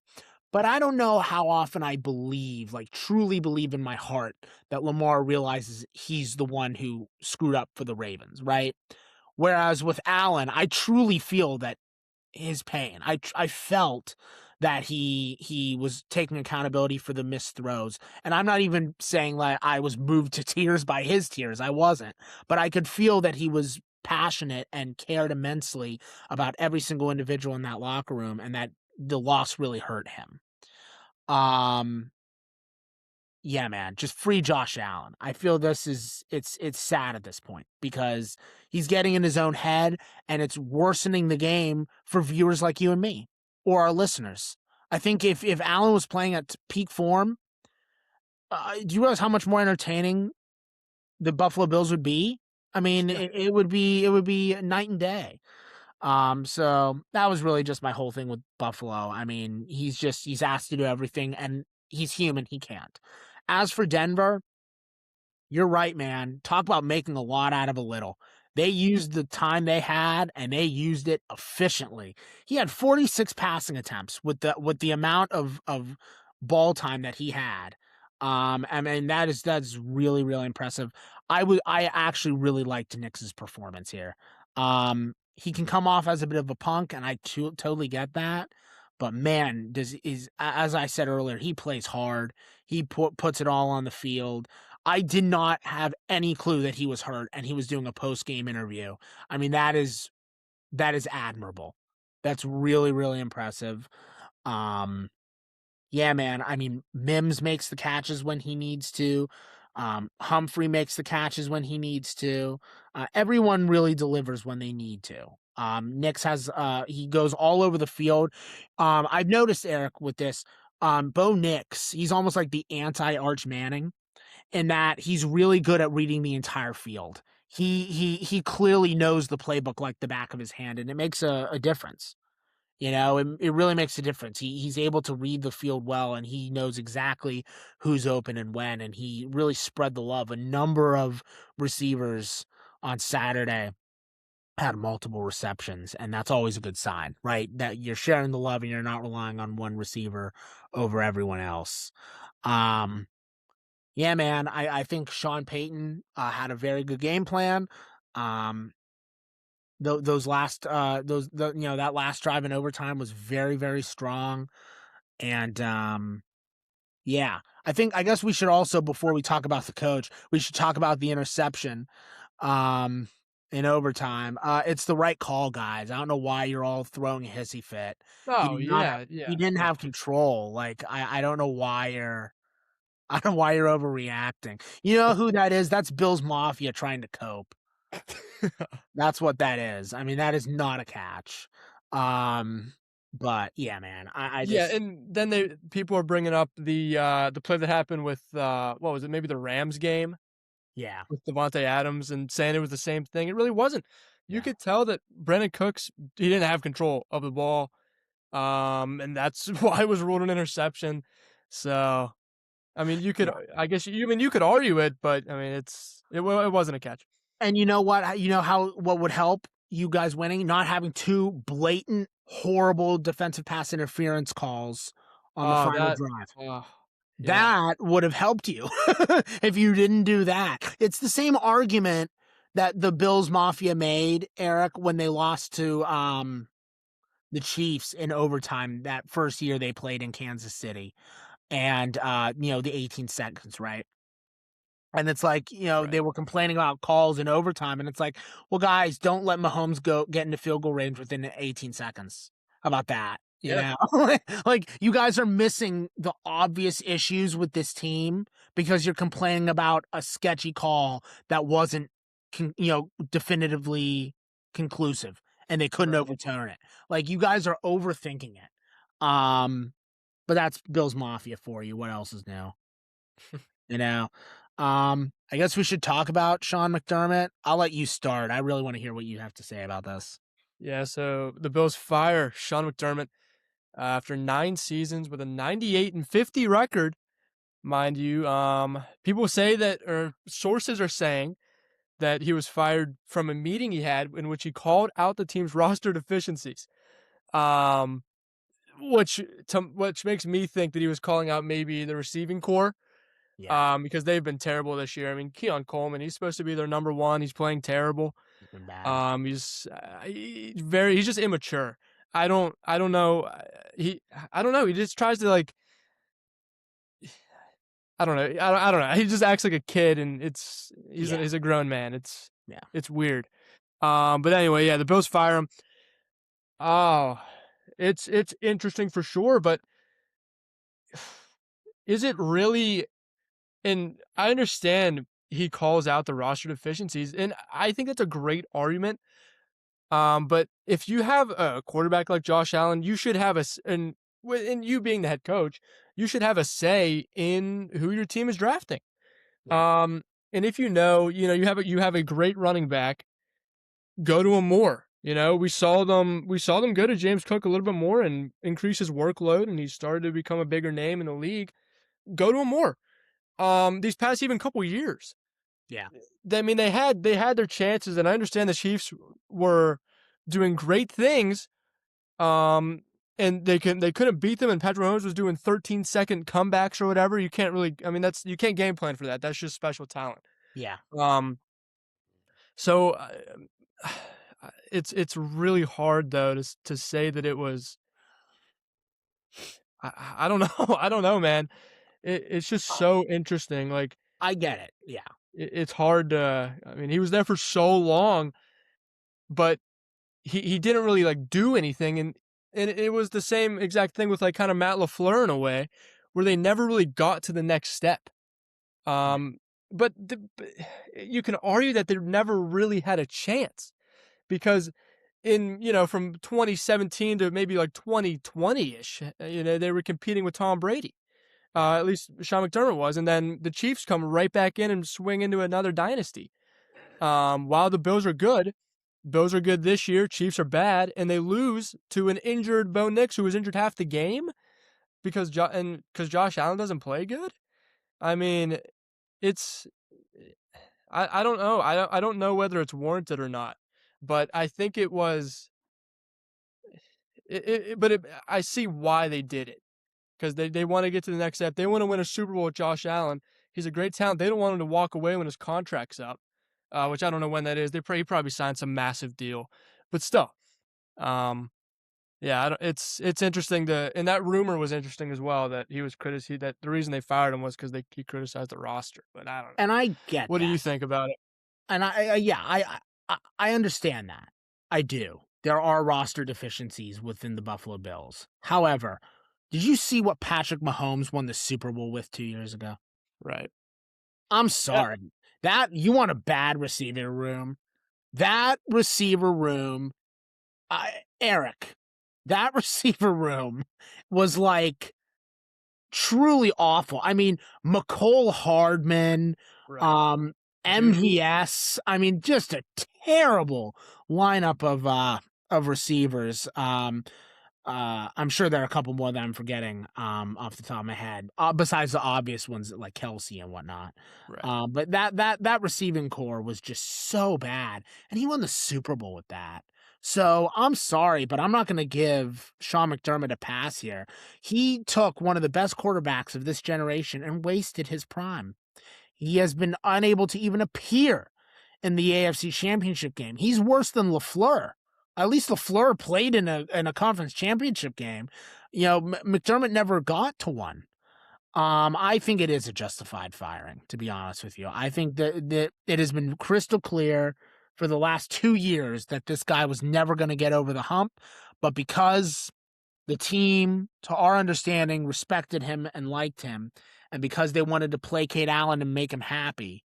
But I don't know how often I believe, like truly believe in my heart, that Lamar realizes he's the one who screwed up for the Ravens, right? Whereas with Allen, I truly feel that his pain. I felt that he was taking accountability for the missed throws. And I'm not even saying like I was moved to tears by his tears. I wasn't. But I could feel that he was passionate and cared immensely about every single individual in that locker room and that the loss really hurt him. Um, yeah, man, just free Josh Allen. I feel it's sad at this point because he's getting in his own head and it's worsening the game for viewers like you and me or our listeners. I think if Allen was playing at peak form, do you realize how much more entertaining the Buffalo Bills would be? I mean, Yeah. it would be night and day. So that was really just my whole thing with Buffalo. I mean, he's asked to do everything and he's human, he can't. As for Denver, you're right, man. Talk about making a lot out of a little. They used the time they had and they used it efficiently. He had 46 passing attempts with the amount of ball time that he had. I mean that's really really impressive. I actually really liked Knicks's performance here. He can come off as a bit of a punk, and I totally get that. But man, as I said earlier, he plays hard. He puts it all on the field. I did not have any clue that he was hurt and he was doing a post-game interview. I mean, that is admirable. That's really, really impressive. Um, yeah, man. I mean, Mims makes the catches when he needs to. Humphrey makes the catches when he needs to. Everyone really delivers when they need to. Nix he goes all over the field. I've noticed, Eric, with this, Bo Nix, he's almost like the anti-Arch Manning in that he's really good at reading the entire field. He clearly knows the playbook like the back of his hand, and it makes a difference. It really makes a difference. He's able to read the field well, and he knows exactly who's open and when, and he really spread the love. A number of receivers on Saturday had multiple receptions, and that's always a good sign, right? That you're sharing the love and you're not relying on one receiver over everyone else. Um, yeah, man, I think Sean Payton had a very good game plan. Um, those last that last drive in overtime was very very strong, and Yeah. I guess we should also, before we talk about the coach, we should talk about the interception um in overtime. It's the right call, guys. I don't know why you're all throwing a hissy fit. He Oh, did not have yeah, he yeah, didn't no. have control. Like I don't know why you're I don't know why you're overreacting. You know who that is? That's Bill's Mafia trying to cope. That's what that is. I mean, that is not a catch. Um, but yeah, man, I Yeah, just and then people are bringing up the play that happened with, what was it, maybe the Rams game yeah, with Devontae Adams and saying it was the same thing. It really wasn't. You yeah, could tell that Brandon Cooks, he didn't have control of the ball, and that's why it was ruled an interception. So, I mean, you could yeah. I guess you I mean, you could argue it, but, I mean, it wasn't a catch. And you know what? You know how what would help you guys winning? Not having two blatant, horrible defensive pass interference calls on the Oh, final that drive. oh, yeah, That would have helped you if you didn't do that. It's the same argument that the Bills Mafia made, Eric, when they lost to the Chiefs in overtime that first year they played in Kansas City. And the 18 seconds, right? And it's like, right. they were complaining about calls in overtime. And it's like, well, guys, don't let Mahomes go get into field goal range within 18 seconds. How about that? You Yeah, know, like you guys are missing the obvious issues with this team because you're complaining about a sketchy call that wasn't, definitively conclusive and they couldn't right. overturn it. Like you guys are overthinking it. But that's Bill's Mafia for you. What else is new? You know, I guess we should talk about Sean McDermott. I'll let you start. I really want to hear what you have to say about this. Yeah, so the Bills fire Sean McDermott after 9 seasons with a 98-50 record, mind you. People say that, or sources are saying that he was fired from a meeting he had in which he called out the team's roster deficiencies. Um, which makes me think that he was calling out maybe the receiving core, Yeah, because they've been terrible this year. I mean, Keon Coleman, he's supposed to be their number one. He's playing terrible. he's been bad. He's just immature. I don't know. He I don't know. He just tries to like I don't know. I don't know. He just acts like a kid, and Yeah, he's a grown man. yeah. It's weird. But anyway, yeah, the Bills fire him. Oh, it's interesting for sure, but is it really? And I understand he calls out the roster deficiencies, and I think that's a great argument. But if you have a quarterback like Josh Allen, you should have and you being the head coach, you should have a say in who your team is drafting. Yeah, Um, and if you have a great running back, go to him more. We saw them go to James Cook a little bit more and increase his workload, and he started to become a bigger name in the league. Go to him more. These past even couple years, yeah, I mean, they had their chances, and I understand the Chiefs were doing great things. Um, and they couldn't beat them, and Patrick Mahomes was doing 13-second comebacks or whatever. You can't really, I mean, you can't game plan for that. That's just special talent. yeah. Um, so it's really hard though to say that it was. I don't know. I don't know, man. It's just Uh, so interesting. Like I get it. Yeah, it's hard to. I mean, he was there for so long, but he didn't really like do anything, and it was the same exact thing with like kind of Matt LaFleur in a way, where they never really got to the next step. yeah, Um, but you can argue that they never really had a chance because from 2017 to maybe like 2020ish, they were competing with Tom Brady. yeah, At least Sean McDermott was, and then the Chiefs come right back in and swing into another dynasty. While the Bills are good this year. Chiefs are bad, and they lose to an injured Bo Nix, who was injured half the game because Josh Allen doesn't play good. I mean, it's I don't know. I don't know whether it's warranted or not, but I think it was. I see why they did it because they want to get to the next step. They want to win a Super Bowl with Josh Allen. He's a great talent. They don't want him to walk away when his contract's up, which I don't know when that is. He probably signed some massive deal, but still. Um, Yeah, I don't it's interesting and that rumor was interesting as well that he was that the reason they fired him was 'cause he criticized the roster, but I don't know. And I get What do that. you think about it? And yeah, I understand that. I do. There are roster deficiencies within the Buffalo Bills. However, did you see what Patrick Mahomes won the Super Bowl with 2 years ago? Right. I'm Yeah. sorry. That you want a bad receiver room. That receiver room, Eric, that receiver room was like truly awful. I mean, McCole Hardman, Right. um, Juju. MVS. I mean, just a terrible lineup of receivers. I'm sure there are a couple more that I'm forgetting off the top of my head, besides the obvious ones like Kelsey and whatnot. Right. But that receiving core was just so bad, and he won the Super Bowl with that. So I'm sorry, but I'm not going to give Sean McDermott a pass here. He took one of the best quarterbacks of this generation and wasted his prime. He has been unable to even appear in the AFC Championship game. He's worse than LaFleur. At least LaFleur played in a conference championship game. You know, McDermott never got to one. I think it is a justified firing, to be honest with you. I think that it has been crystal clear for the last 2 years that this guy was never going to get over the hump, but because the team, to our understanding, respected him and liked him, and because they wanted to placate Allen and make him happy,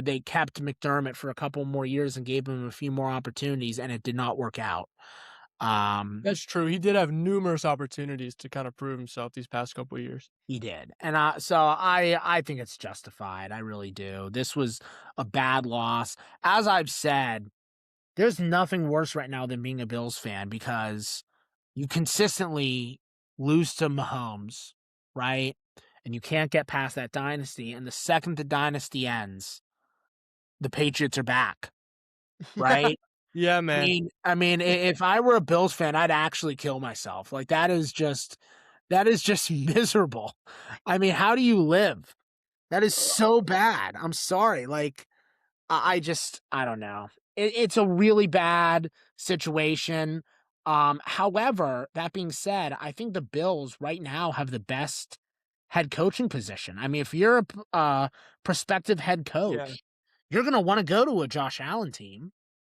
they kept McDermott for a couple more years and gave him a few more opportunities, and it did not work out. Um, That's true. He did have numerous opportunities to kind of prove himself these past couple of years. he did, and so I think it's justified. I really do. This was a bad loss. As I've said, there's nothing worse right now than being a Bills fan because you consistently lose to Mahomes, right? And you can't get past that dynasty. And the second the dynasty ends, the Patriots are back, right? Yeah, I man. mean, I mean, if I were a Bills fan, I'd actually kill myself. Like that is just miserable. I mean, how do you live? That is so bad. I'm sorry. Like, I don't know. It's a really bad situation. However, that being said, I think the Bills right now have the best head coaching position. I mean, if you're prospective head Yeah, coach, you're gonna want to go to a Josh Allen team.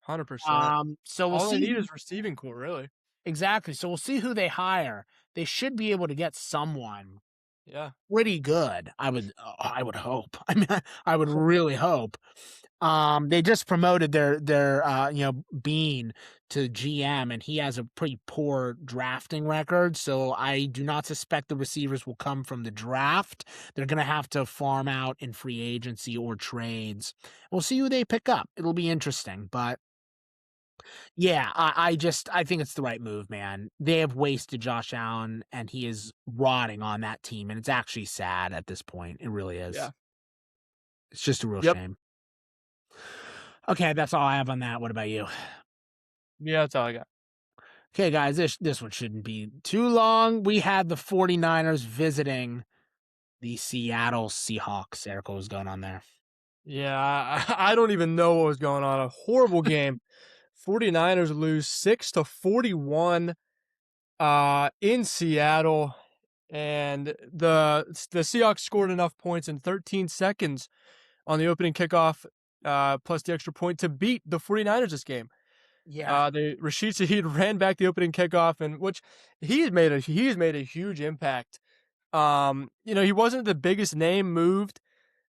100%. So we'll All they see need is receiving core, really. exactly. So we'll see who they hire. They should be able to get someone Yeah. pretty good. I would hope. I mean, I would really hope. They just promoted their Bean to GM, and he has a pretty poor drafting record. So I do not suspect the receivers will come from the draft. They're gonna have to farm out in free agency or trades. We'll see who they pick up. It'll be interesting, but yeah, I think it's the right move, man. They have wasted Josh Allen, and he is rotting on that team, and it's actually sad at this point. It really is. Yeah. It's just a real Yep. shame. Okay, that's all I have on that. What about you? Yeah, that's all I got. Okay, guys, this one shouldn't be too long. We had the 49ers visiting the Seattle Seahawks. Eric, what was going on there? Yeah, I don't even know what was going on. A horrible game. 49ers lose 6-41 in Seattle, and the Seahawks scored enough points in 13 seconds on the opening kickoff, plus the extra point to beat the 49ers this game. Yeah, Rashid Shaheed ran back the opening kickoff, and which he's made a huge impact. He wasn't the biggest name moved,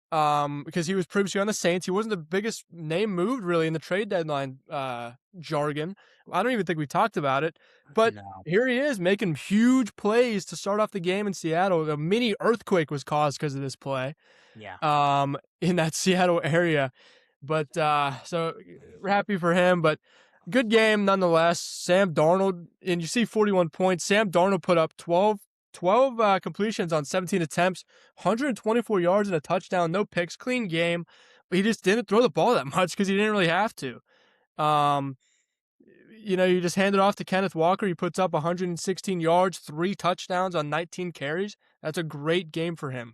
because he was previously on the Saints. He wasn't the biggest name moved really in the trade deadline jargon. I don't even think we talked about it, but no, here he is making huge plays to start off the game in Seattle. A mini earthquake was caused because of this play, yeah, in that Seattle area. But so we're happy for him, but good game nonetheless. Sam Darnold, and you see 41 points. Sam Darnold put up 12 completions on 17 attempts, 124 yards and a touchdown, no picks, clean game. But he just didn't throw the ball that much because he didn't really have to. Um, you just hand it off to Kenneth Walker. He puts up 116 yards, 3 touchdowns on 19 carries. That's a great game for him.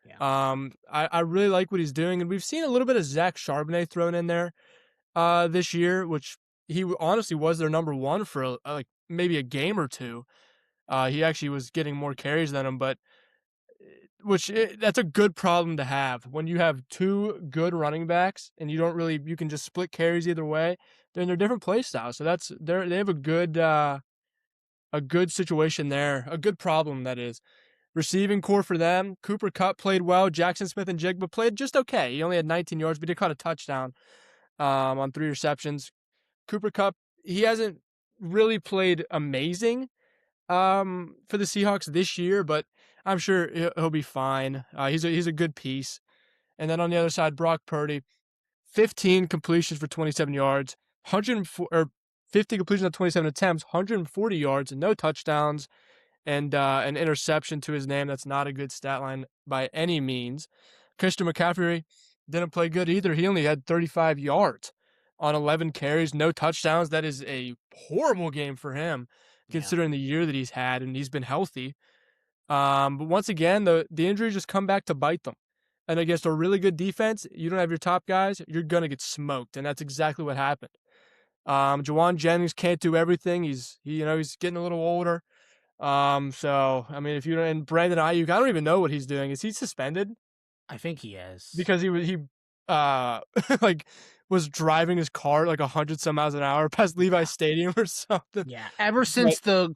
yeah, I really like what he's doing, and we've seen a little bit of Zach Charbonnet thrown in there this year, which he honestly was their number one for like maybe a game or two. He actually was getting more carries than him, but that's a good problem to have when you have two good running backs and you can just split carries either way. Then they're different play styles, so they have a good situation there, a good problem that is. Receiving core for them, Cooper Kupp played well. Jackson Smith and Jigba played just okay. He only had 19 yards, but he caught a touchdown on 3 receptions. Cooper Kupp, he hasn't really played amazing for the Seahawks this year, but I'm sure he'll be fine. He's a good piece. And then on the other side, Brock Purdy, 15 completions for 27 yards, 104 or 50 completions on 27 attempts, 140 yards and no touchdowns, and an interception to his name. That's not a good stat line by any means. Christian McCaffrey didn't play good either. He only had 35 yards on 11 carries, no touchdowns. That is a horrible game for him, Yeah, considering the year that he's had, and he's been healthy. But once again, the injuries just come back to bite them. And against a really good defense, you don't have your top guys, you're gonna get smoked, and that's exactly what happened. Jawan Jennings can't do everything. He's getting a little older. So I mean, if you and Brandon Ayuk, I don't even know what he's doing. Is he suspended? I think he is. Because he uh like was driving his car like 100 some miles an hour past Levi Stadium or something. Yeah, ever But since the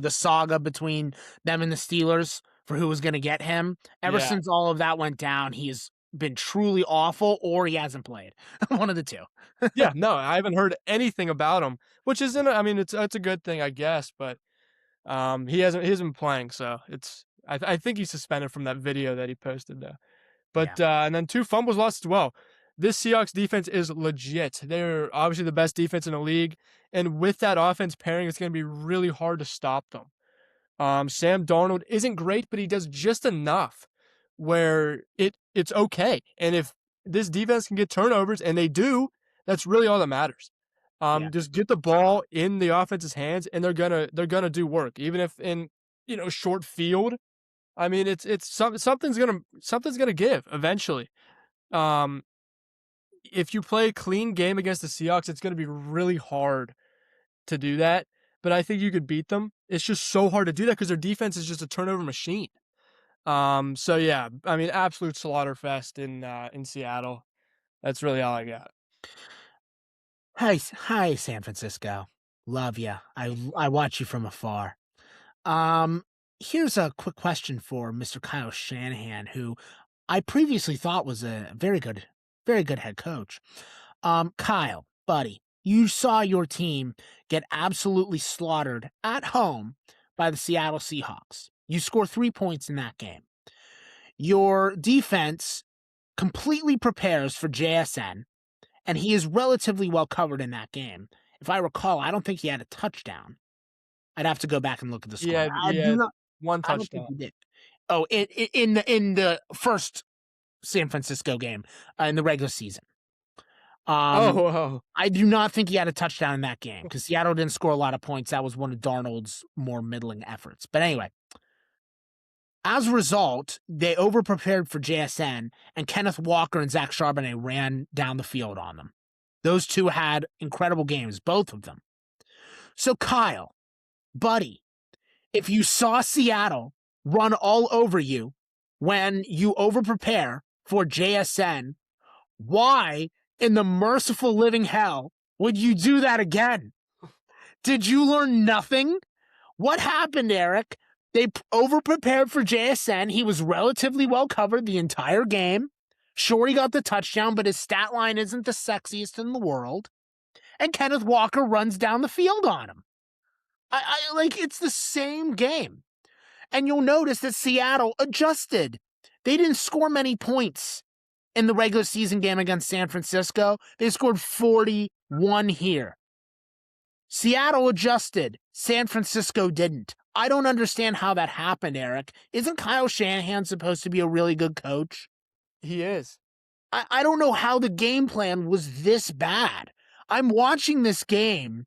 saga between them and the Steelers for who was going to get him, ever yeah. since all of that went down, he's been truly awful, or he hasn't played. One of the two. Yeah, no, I haven't heard anything about him, which isn't I mean, it's a good thing, I guess, but he hasn't been playing, so I think he's suspended from that video that he posted though. Yeah, But and then 2 fumbles lost as well. This Seahawks defense is legit. They're obviously the best defense in the league, and with that offense pairing, it's going to be really hard to stop them. Sam Darnold isn't great, but he does just enough where it's okay. And if this defense can get turnovers, and they do, that's really all that matters. yeah. Just get the ball in the offense's hands, and they're gonna do work, even if in short field. I mean, something's gonna give eventually. Um, if you play a clean game against the Seahawks, it's gonna be really hard to do that. But I think you could beat them. It's just so hard to do that because their defense is just a turnover machine. So yeah, I mean, absolute slaughter fest in Seattle. That's really all I got. Hi, San Francisco. Love ya. I watch you from afar. Um, Here's a quick question for Mr. Kyle Shanahan, who I previously thought was a very good head coach. Kyle, buddy, you saw your team get absolutely slaughtered at home by the Seattle Seahawks. You score 3 points in that game. Your defense completely prepares for JSN, and he is relatively well covered in that game. If I recall, I don't think he had a touchdown. I'd have to go back and look at the He score. had I he do had not. one I don't think touchdown. he did. Oh, in the first San Francisco game in the regular season. Um, Oh, I do not think he had a touchdown in that game because Seattle didn't score a lot of points. That was one of Darnold's more middling efforts. But anyway, as a result, they overprepared for JSN, and Kenneth Walker and Zach Charbonnet ran down the field on them. Those two had incredible games, both of them. So, Kyle, buddy, if you saw Seattle run all over you when you overprepare for JSN, why in the merciful living hell would you do that again? Did you learn nothing? What happened, Eric? They overprepared for JSN. He was relatively well covered the entire game. Sure, he got the touchdown, but his stat line isn't the sexiest in the world. And Kenneth Walker runs down the field on him. I like, it's the same game. And you'll notice that Seattle adjusted. They didn't score many points in the regular season game against San Francisco. They scored 41 here. Seattle adjusted. San Francisco didn't. I don't understand how that happened, Eric. Isn't Kyle Shanahan supposed to be a really good coach? he is. I don't know how the game plan was this bad. I'm watching this game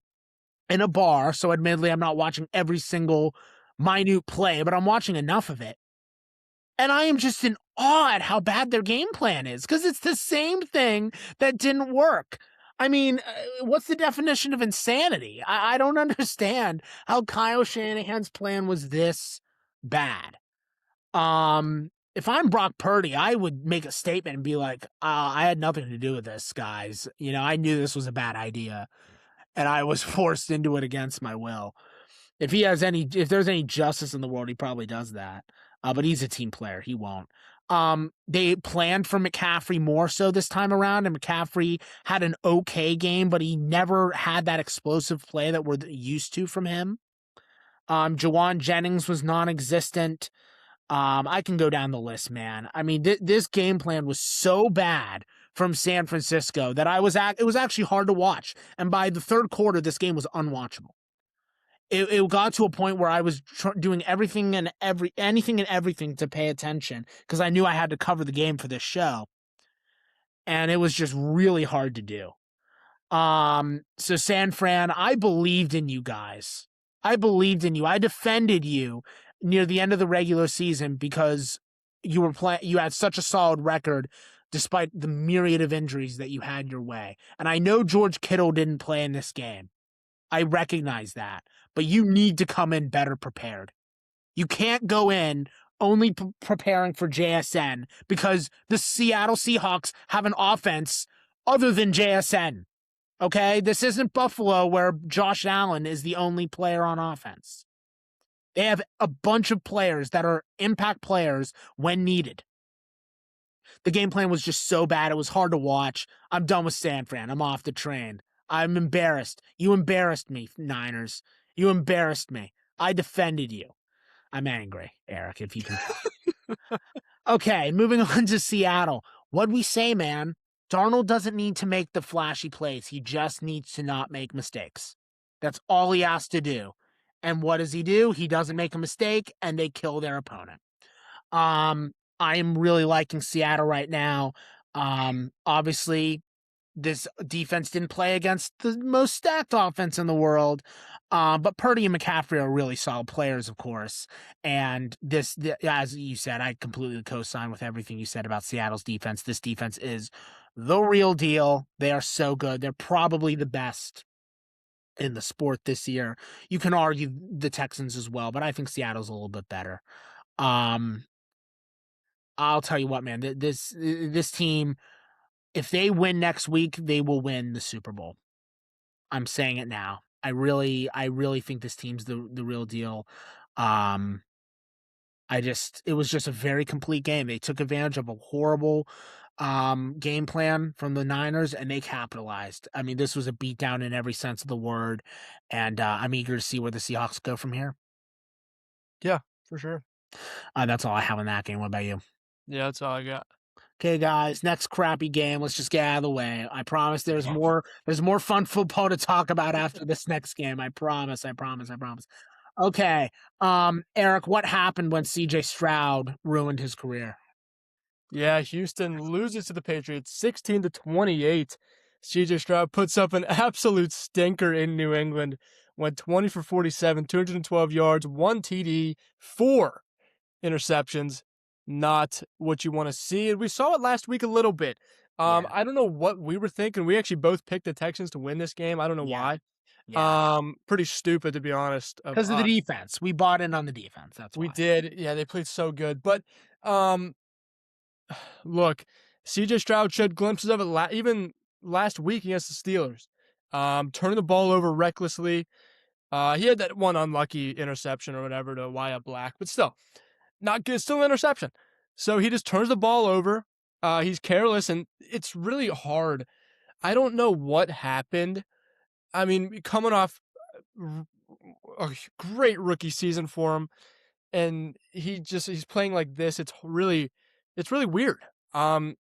in a bar, so admittedly, I'm not watching every single minute play, but I'm watching enough of it. And I am just in awe at how bad their game plan is because it's the same thing that didn't work. I mean, what's the definition of insanity? I don't understand how Kyle Shanahan's plan was this bad. If I'm Brock Purdy, I would make a statement and be like, I had nothing to do with this, guys. You know, I knew this was a bad idea and I was forced into it against my will. If there's any justice in the world, he probably does that. But he's a team player. He won't. They planned for McCaffrey more so this time around, and McCaffrey had an okay game, but he never had that explosive play that we're used to from him. Jawan Jennings was non-existent. I can go down the list, man. I mean, this game plan was so bad from San Francisco that it was actually hard to watch. And by the third quarter, this game was unwatchable. It got to a point where I was doing anything and everything to pay attention because I knew I had to cover the game for this show, and it was just really hard to do. So San Fran, I believed in you guys. I believed in you. I defended you near the end of the regular season because you had such a solid record despite the myriad of injuries that you had your way. And I know George Kittle didn't play in this game. I recognize that, but you need to come in better prepared. You can't go in only preparing for JSN because the Seattle Seahawks have an offense other than JSN. Okay, this isn't Buffalo where Josh Allen is the only player on offense. They have a bunch of players that are impact players when needed. The game plan was just so bad. It was hard to watch. I'm done with San Fran. I'm off the train. I'm embarrassed. You embarrassed me, Niners. You embarrassed me. I defended you. I'm angry, Eric, if you can. Okay, moving on to Seattle. What'd we say, man? Darnold doesn't need to make the flashy plays. He just needs to not make mistakes. That's all he has to do. And what does he do? He doesn't make a mistake, and they kill their opponent. I am really liking Seattle right now. Obviously, this defense didn't play against the most stacked offense in the world. But Purdy and McCaffrey are really solid players, of course. And as you said, I completely co-sign with everything you said about Seattle's defense. This defense is the real deal. They are so good. They're probably the best in the sport this year. You can argue the Texans as well, but I think Seattle's a little bit better. I'll tell you what, man, this team, if they win next week, they will win the Super Bowl. I'm saying it now. I really think this team's the real deal. It was just a very complete game. They took advantage of a horrible game plan from the Niners and they capitalized. I mean, this was a beatdown in every sense of the word, and I'm eager to see where the Seahawks go from here. Yeah, for sure. That's all I have on that game. What about you? Yeah, that's all I got. Okay, guys, next crappy game. Let's just get out of the way. I promise there's more fun football to talk about after this next game. I promise. Okay. Eric, what happened when CJ Stroud ruined his career? Yeah, Houston loses to the Patriots 16-28. CJ Stroud puts up an absolute stinker in New England. Went 20 for 47, 212 yards, 1 TD, 4 interceptions. Not what you want to see. And we saw it last week a little bit. I don't know what we were thinking. We actually both picked the Texans to win this game. I don't know why. Yeah. Pretty stupid, to be honest. Because of the defense. We bought in on the defense. That's why. We did. Yeah, they played so good. But look, CJ Stroud showed glimpses of it even last week against the Steelers. Turning the ball over recklessly. He had that one unlucky interception or whatever to Wyatt Black, but still, not good. Still an interception. So he just turns the ball over. He's careless, and it's really hard. I don't know what happened. I mean, coming off a great rookie season for him, and he's playing like this. It's really weird. We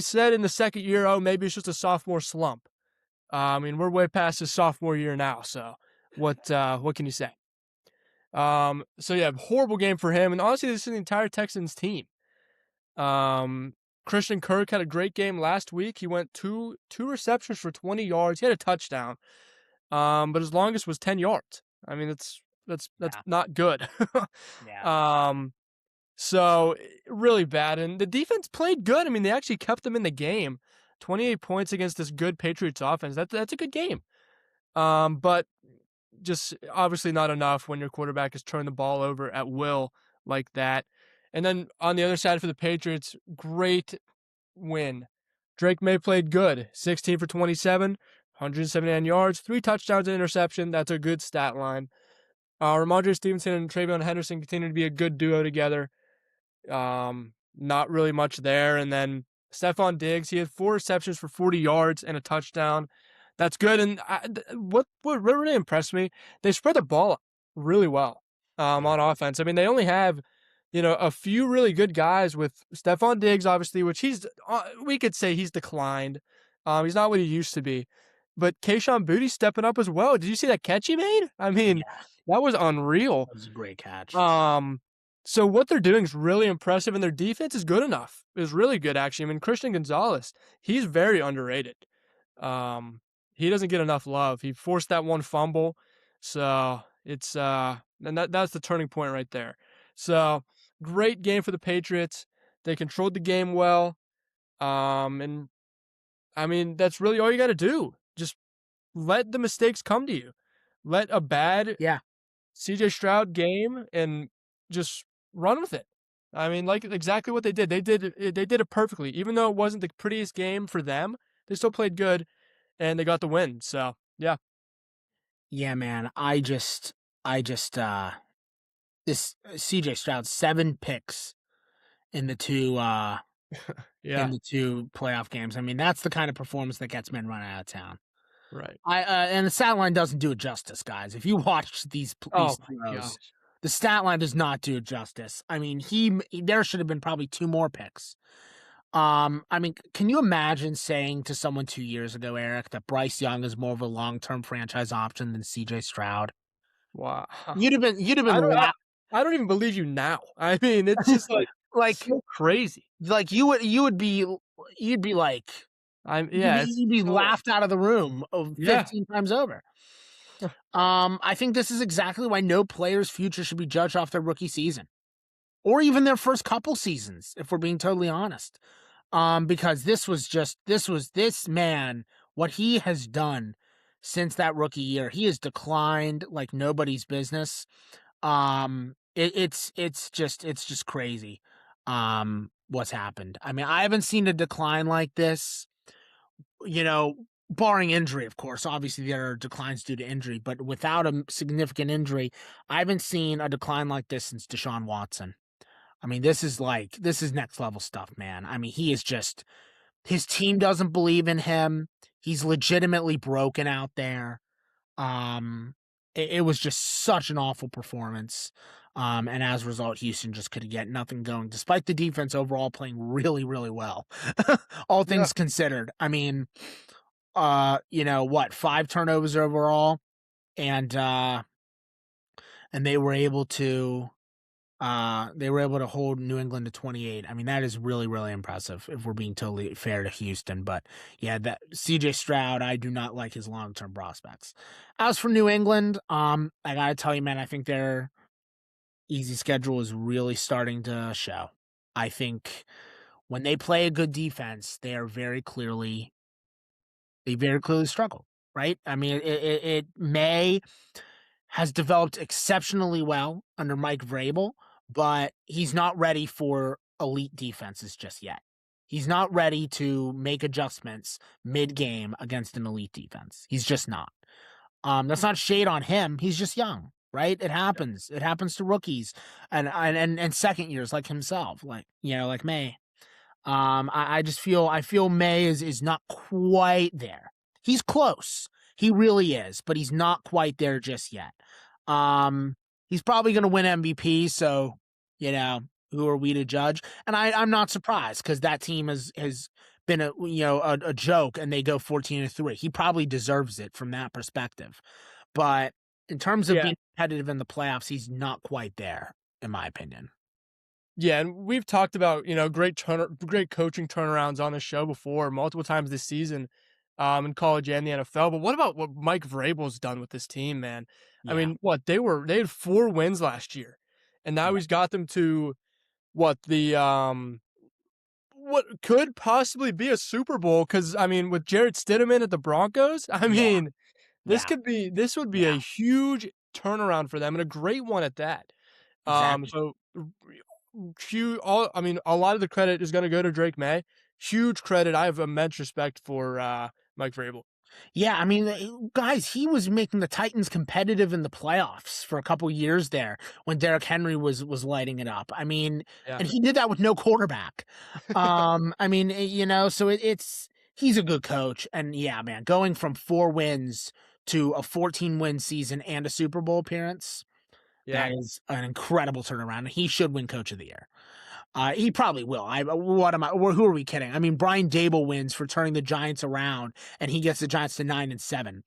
said in the second year, oh, maybe it's just a sophomore slump. I mean, we're way past his sophomore year now, so what can you say? So yeah, horrible game for him, and honestly, this is the entire Texans team. Christian Kirk had a great game last week. He went two receptions for 20 yards. He had a touchdown, but his longest was 10 yards. I mean, that's not good. So really bad, and the defense played good. I mean, they actually kept them in the game 28 points against this good Patriots offense. That's a good game. But just obviously not enough when your quarterback is turning the ball over at will like that. And then on the other side for the Patriots, great win. Drake May played good, 16 for 27, 179 yards, 3 touchdowns and interception. That's a good stat line. Ramondre Stevenson and Travion Henderson continue to be a good duo together. Not really much there. And then Stephon Diggs, he had 4 receptions for 40 yards and a touchdown. That's good. And what really impressed me, they spread the ball really well Yeah. on offense. I mean, they only have, a few really good guys with Stephon Diggs, obviously, which we could say he's declined. He's not what he used to be. But Kayshon Boutte stepping up as well. Did you see that catch he made? I mean, Yeah, that was unreal. that was a great catch. So what they're doing is really impressive, and their defense is good enough. Is really good, actually. I mean, Christian Gonzalez, he's very underrated. Um, he doesn't get enough love. He forced that one fumble, so it's and that's the turning point right there. So great game for the Patriots. They controlled the game well. And I mean that's really all you got to do. Just let the mistakes come to you. Let a bad Yeah. CJ Stroud game and just run with it. I mean, like exactly what they did. They did it perfectly. Even though it wasn't the prettiest game for them, they still played good and they got the win. So, yeah. Yeah, man. This CJ Stroud, 7 picks in the two Yeah, playoff games. I mean, that's the kind of performance that gets men run out of town. right. And the stat line doesn't do it justice, guys. If you watch Oh these my throws, gosh. the stat line does not do it justice. I mean, there should have been probably 2 more picks. I mean, can you imagine saying to someone 2 years ago, Eric, that Bryce Young is more of a long-term franchise option than CJ Stroud? Wow. You'd have I been don't I, I don't even believe you now. I mean, it's just like like so crazy. you'd be you'd be like Yeah, it's you'd be so laughed out of the room of yeah. 15 times over. I think this is exactly why no player's future should be judged off their rookie season or even their first couple seasons, if we're being totally honest. Because this man, what he has done since that rookie year, he has declined like nobody's business. It's just crazy. What's happened. I mean, I haven't seen a decline like this, barring injury, of course. Obviously, there are declines due to injury, but without a significant injury, I haven't seen a decline like this since Deshaun Watson. I mean, this is next level stuff, man. I mean, his team doesn't believe in him. He's legitimately broken out there. It was just such an awful performance. And as a result, Houston just could get nothing going, despite the defense overall playing really, really well. All Yeah. things considered. I mean, 5 turnovers overall, and they were able to hold New England to 28. I mean, that is really, really impressive if we're being totally fair to Houston. But yeah, that CJ Stroud, I do not like his long-term prospects. As for New England, I gotta tell you, man, I think their easy schedule is really starting to show. I think when they play a good defense, they very clearly struggle, right? I mean, it may has developed exceptionally well under Mike Vrabel, but he's not ready for elite defenses just yet. He's not ready to make adjustments mid-game against an elite defense. He's just not. That's not shade on him. He's just young, right? It happens. It happens to rookies and second years like himself, like May. I feel May is not quite there. He's close. He really is, but he's not quite there just yet. He's probably going to win MVP, so who are we to judge? And I'm not surprised because that team has been a joke, and they go 14-3. He probably deserves it from that perspective, but in terms of Yeah. being competitive in the playoffs, he's not quite there, in my opinion. Yeah, and we've talked about, great coaching turnarounds on the show before, multiple times this season, in college and the NFL. But what about what Mike Vrabel's done with this team, man? I Yeah, mean, they had 4 wins last year, and now yeah, he's got them to what what could possibly be a Super Bowl because, I mean, with Jarrett Stidham at the Broncos, I Yeah, mean, yeah, this would be yeah, a huge turnaround for them and a great one at that. exactly. So huge. All I mean, a lot of the credit is going to go to Drake May. Huge credit. I have immense respect for Mike Vrabel. Yeah, I mean, guys, he was making the Titans competitive in the playoffs for a couple years there when Derrick Henry was lighting it up. I mean, Yeah, and he did that with no quarterback. I mean, so it's he's a good coach, and yeah, man, going from 4 wins to a 14-win season and a Super Bowl appearance, yeah, that is an incredible turnaround. He should win Coach of the Year. He probably will. What am I? Who are we kidding? I mean, Brian Dable wins for turning the Giants around, and he gets the Giants to 9-7,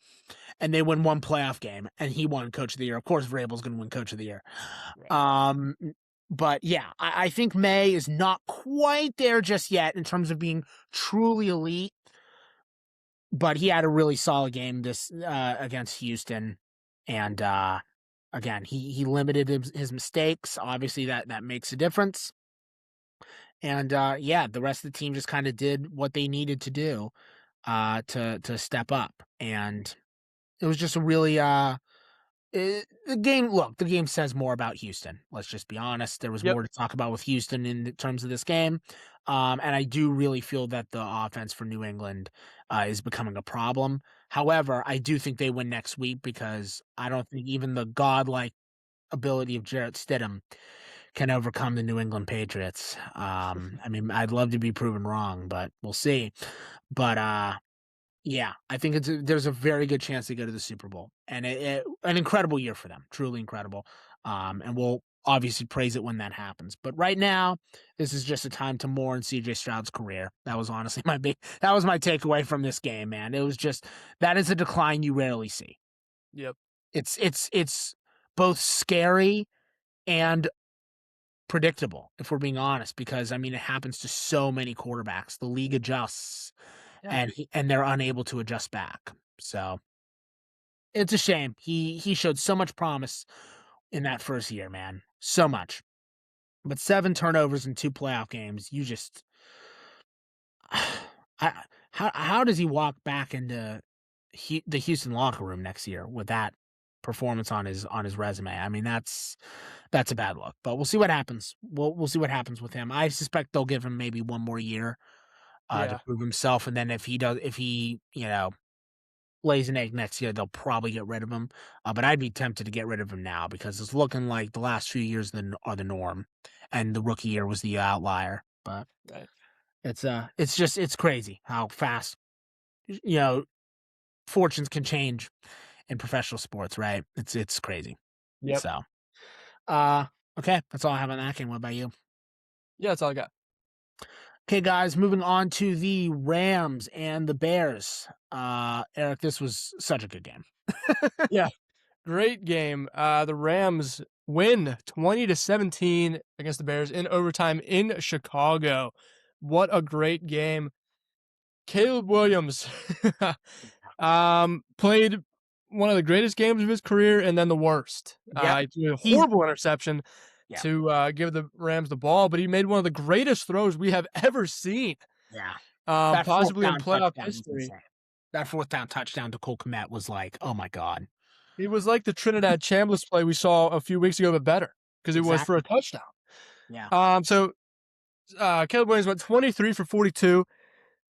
and they win one playoff game, and he won Coach of the Year. Of course, Vrabel's going to win Coach of the Year. right. Um, but yeah, I think May is not quite there just yet in terms of being truly elite. But he had a really solid game this against Houston, and again, he limited his mistakes. Obviously, that makes a difference. And yeah, the rest of the team just kind of did what they needed to do to step up. And it was just a really the game. Look, the game says more about Houston. Let's just be honest. There was Yep. more to talk about with Houston in terms of this game, and I do really feel that the offense for New England is becoming a problem. However, I do think they win next week because I don't think even the godlike ability of Jarrett Stidham can overcome the New England Patriots. I mean, I'd love to be proven wrong, but we'll see. But yeah, I think there's a very good chance they go to the Super Bowl, and an incredible year for them, truly incredible. And we'll obviously praise it when that happens. But right now, this is just a time to mourn C.J. Stroud's career. That was honestly that was my takeaway from this game, man. It was just that is a decline you rarely see. Yep. It's both scary and predictable, if we're being honest, because I mean it happens to so many quarterbacks. The league adjusts, Yeah. and they're unable to adjust back. So it's a shame. He showed so much promise in that first year, man, so much. But 7 turnovers in 2 playoff games, you just how does he walk back into the Houston locker room next year with that performance on his resume? I mean, that's a bad look. But we'll see what happens. We'll see what happens with him. I suspect they'll give him maybe one more year to Yeah. prove himself, and then if he lays an egg next year, they'll probably get rid of him. But I'd be tempted to get rid of him now because it's looking like the last few years are the norm, and the rookie year was the outlier. But Right. it's crazy how fast you know fortunes can change in professional sports, right? It's crazy. Yep. So, uh, okay, that's all I have on that game. What about you? Yeah, that's all I got. Okay, guys, moving on to the Rams and the Bears. Eric, this was such a good game. Yeah. Great game. The Rams win 20-17 against the Bears in overtime in Chicago. What a great game. Caleb Williams played one of the greatest games of his career and then the worst. Yep. He threw a He's horrible interception yeah, to give the Rams the ball, but he made one of the greatest throws we have ever seen, yeah. That fourth possibly in down playoff touchdown was history. insane. That fourth down touchdown to Cole Kmet was like, oh my god. He was like the Trinidad Chambliss play we saw a few weeks ago, but better because it was for a Exactly. touchdown. Yeah. Caleb Williams went 23 for 42,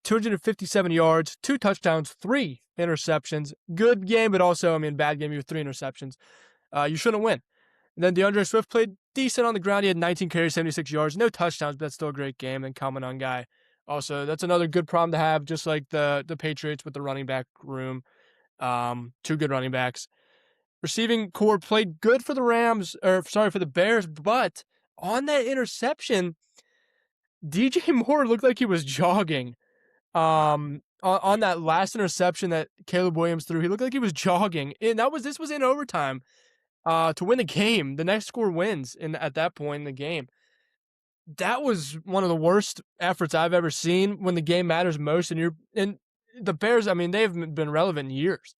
257 yards, 2 touchdowns, 3 interceptions. Good game, but also, I mean, bad game. You have 3 interceptions. You shouldn't win. And then DeAndre Swift played decent on the ground. He had 19 carries, 76 yards, no touchdowns, but that's still a great game. And Kamanon guy. Also, that's another good problem to have, just like the Patriots with the running back room. 2 good running backs. Receiving core played good for the for the Bears, but on that interception, DJ Moore looked like he was jogging. On that last interception that Caleb Williams threw, he looked like he was jogging. And this was in overtime to win the game. The next score wins at that point in the game. That was one of the worst efforts I've ever seen when the game matters most. And the Bears, I mean, they've been relevant in years.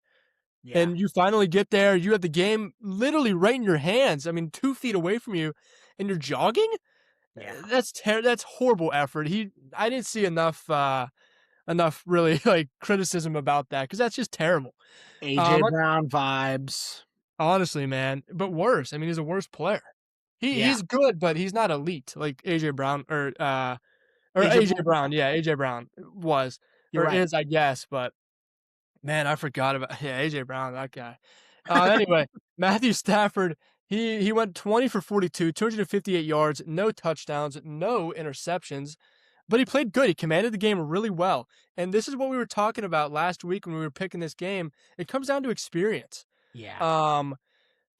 Yeah. And you finally get there. You have the game literally right in your hands. I mean, 2 feet away from you, and you're jogging. Yeah. That's horrible effort. I didn't see enough really like criticism about that because that's just terrible. AJ Um, Brown vibes. Honestly, man, but worse. I mean, he's a worse player. Yeah. He's good, but he's not elite like AJ Brown or AJ AJ Brown. Brown. Yeah, AJ Brown was You're or right. is, I guess. But man, I forgot about yeah AJ Brown, that guy. Anyway, Matthew Stafford. He went 20 for 42, 258 yards, no touchdowns, no interceptions, but he played good. He commanded the game really well. And this is what we were talking about last week when we were picking this game. It comes down to experience. Yeah. Um,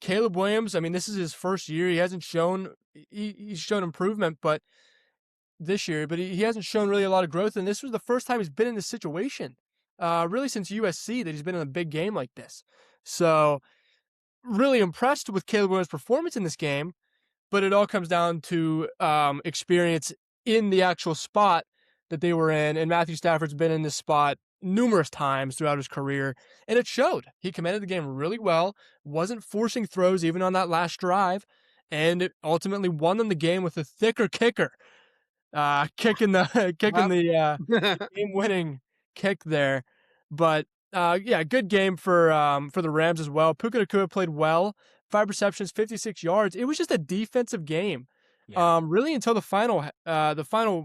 Caleb Williams, I mean, this is his first year. He hasn't shown he's shown improvement, but this year, but he hasn't shown really a lot of growth. And this was the first time he's been in this situation, really since USC that he's been in a big game like this. So really impressed with Caleb Williams' performance in this game, but it all comes down to experience in the actual spot that they were in. And Matthew Stafford's been in this spot numerous times throughout his career, and it showed. He commanded the game really well, wasn't forcing throws even on that last drive, and it ultimately won them the game with a thicker kicker, kicking the kicking Yep. the game-winning kick there. But yeah, good game for the Rams as well. Puka Nacua played well, 5 receptions, 56 yards. It was just a defensive game, Yeah. really until the final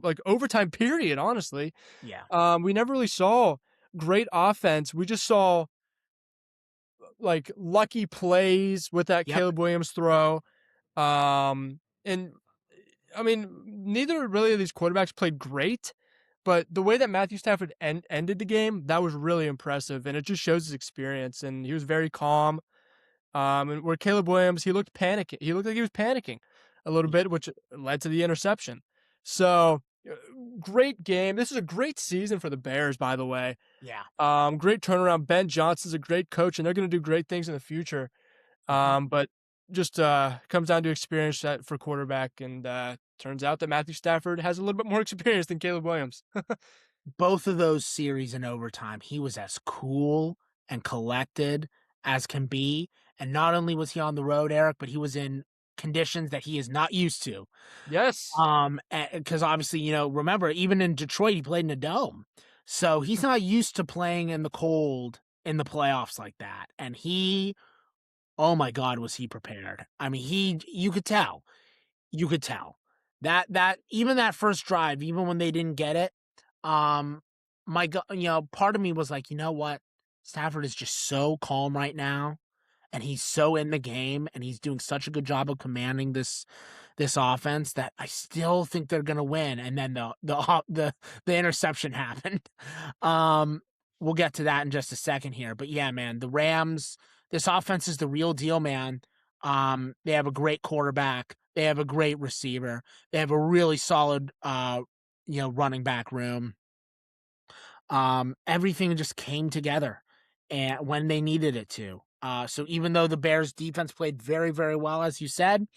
like overtime period. Honestly, Yeah. we never really saw great offense. We just saw like lucky plays with that Yep. Caleb Williams throw. And I mean, neither really of these quarterbacks played great, but the way that Matthew Stafford ended the game, that was really impressive, and it just shows his experience. And he was very calm. And where Caleb Williams, he looked panicking. He looked like he was panicking a little Yeah. bit, which led to the interception. So, great game. This is a great season for the Bears, by the way. Yeah. Great turnaround. Ben Johnson's a great coach, and they're going to do great things in the future. Mhm. But just comes down to experience for quarterback, and turns out that Matthew Stafford has a little bit more experience than Caleb Williams. Both of those series in overtime, he was as cool and collected as can be. And not only was he on the road, Eric, but he was in conditions that he is not used to. Yes. Because obviously, remember, even in Detroit, he played in a dome. So he's not used to playing in the cold in the playoffs like that. And oh my God, was he prepared? I mean, you could tell that even that first drive, even when they didn't get it, um, part of me was like, you know what? Stafford is just so calm right now, and he's so in the game, and he's doing such a good job of commanding this offense that I still think they're gonna win. And then the interception happened. Um, we'll get to that in just a second here, but yeah, man, the Rams. This offense is the real deal, man. They have a great quarterback. They have a great receiver. They have a really solid, running back room. Everything just came together and when they needed it to. So even though the Bears defense played very, very well, as you said,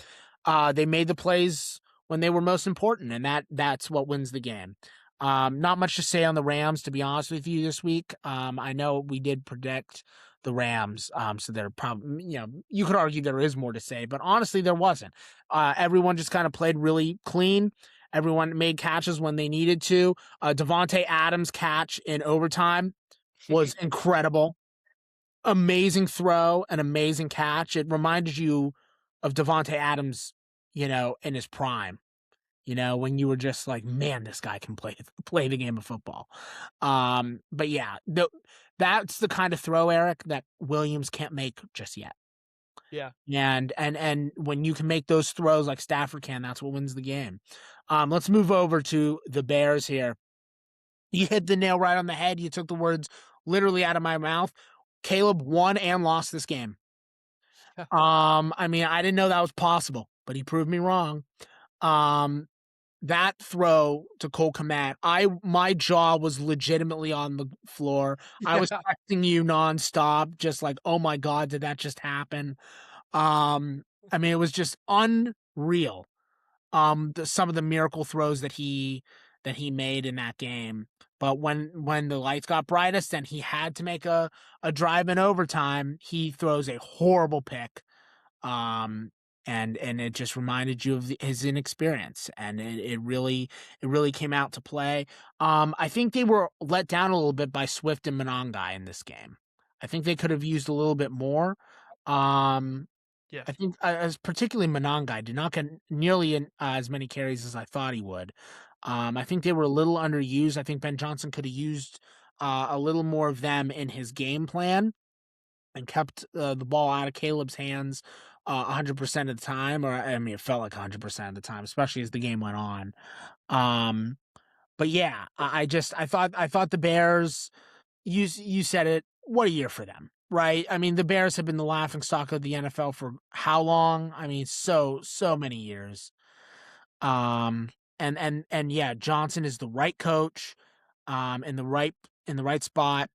they made the plays when they were most important, and that's what wins the game. Not much to say on the Rams, to be honest with you, this week. I know we did predict the Rams, so they're probably, you could argue there is more to say, but honestly, there wasn't. Everyone just kind of played really clean. Everyone made catches when they needed to. Devontae Adams' catch in overtime was incredible. Amazing throw, an amazing catch. It reminded you of Devontae Adams, in his prime. When you were just like, man, this guy can play the game of football. But yeah, that's the kind of throw, Eric, that Williams can't make just yet. Yeah. And when you can make those throws like Stafford can, that's what wins the game. Let's move over to the Bears here. You hit the nail right on the head. You took the words literally out of my mouth. Caleb won and lost this game. I mean, I didn't know that was possible, but he proved me wrong. That throw to Cole Kmet, my jaw was legitimately on the floor. I was Yeah. texting you nonstop, just like, oh my God, did that just happen? I mean, it was just unreal. Some of the miracle throws that he made in that game. But when the lights got brightest and he had to make a drive in overtime, he throws a horrible pick. and it just reminded you of his inexperience, and it really came out to play. I think they were let down a little bit by Swift and Monongai in this game. I think they could have used a little bit more. Um, I Yes. think as particularly Monongai did not get nearly as many carries as I thought he would. I think they were a little underused. I think Ben Johnson could have used a little more of them in his game plan and kept the ball out of Caleb's hands 100% of the time, or I mean, it felt like 100% of the time, especially as the game went on. Um, but yeah, I thought the Bears. You said it. What a year for them, right? I mean, the Bears have been the laughingstock of the NFL for how long? I mean, so many years. Um, and yeah, Johnson is the right coach, in the right spot.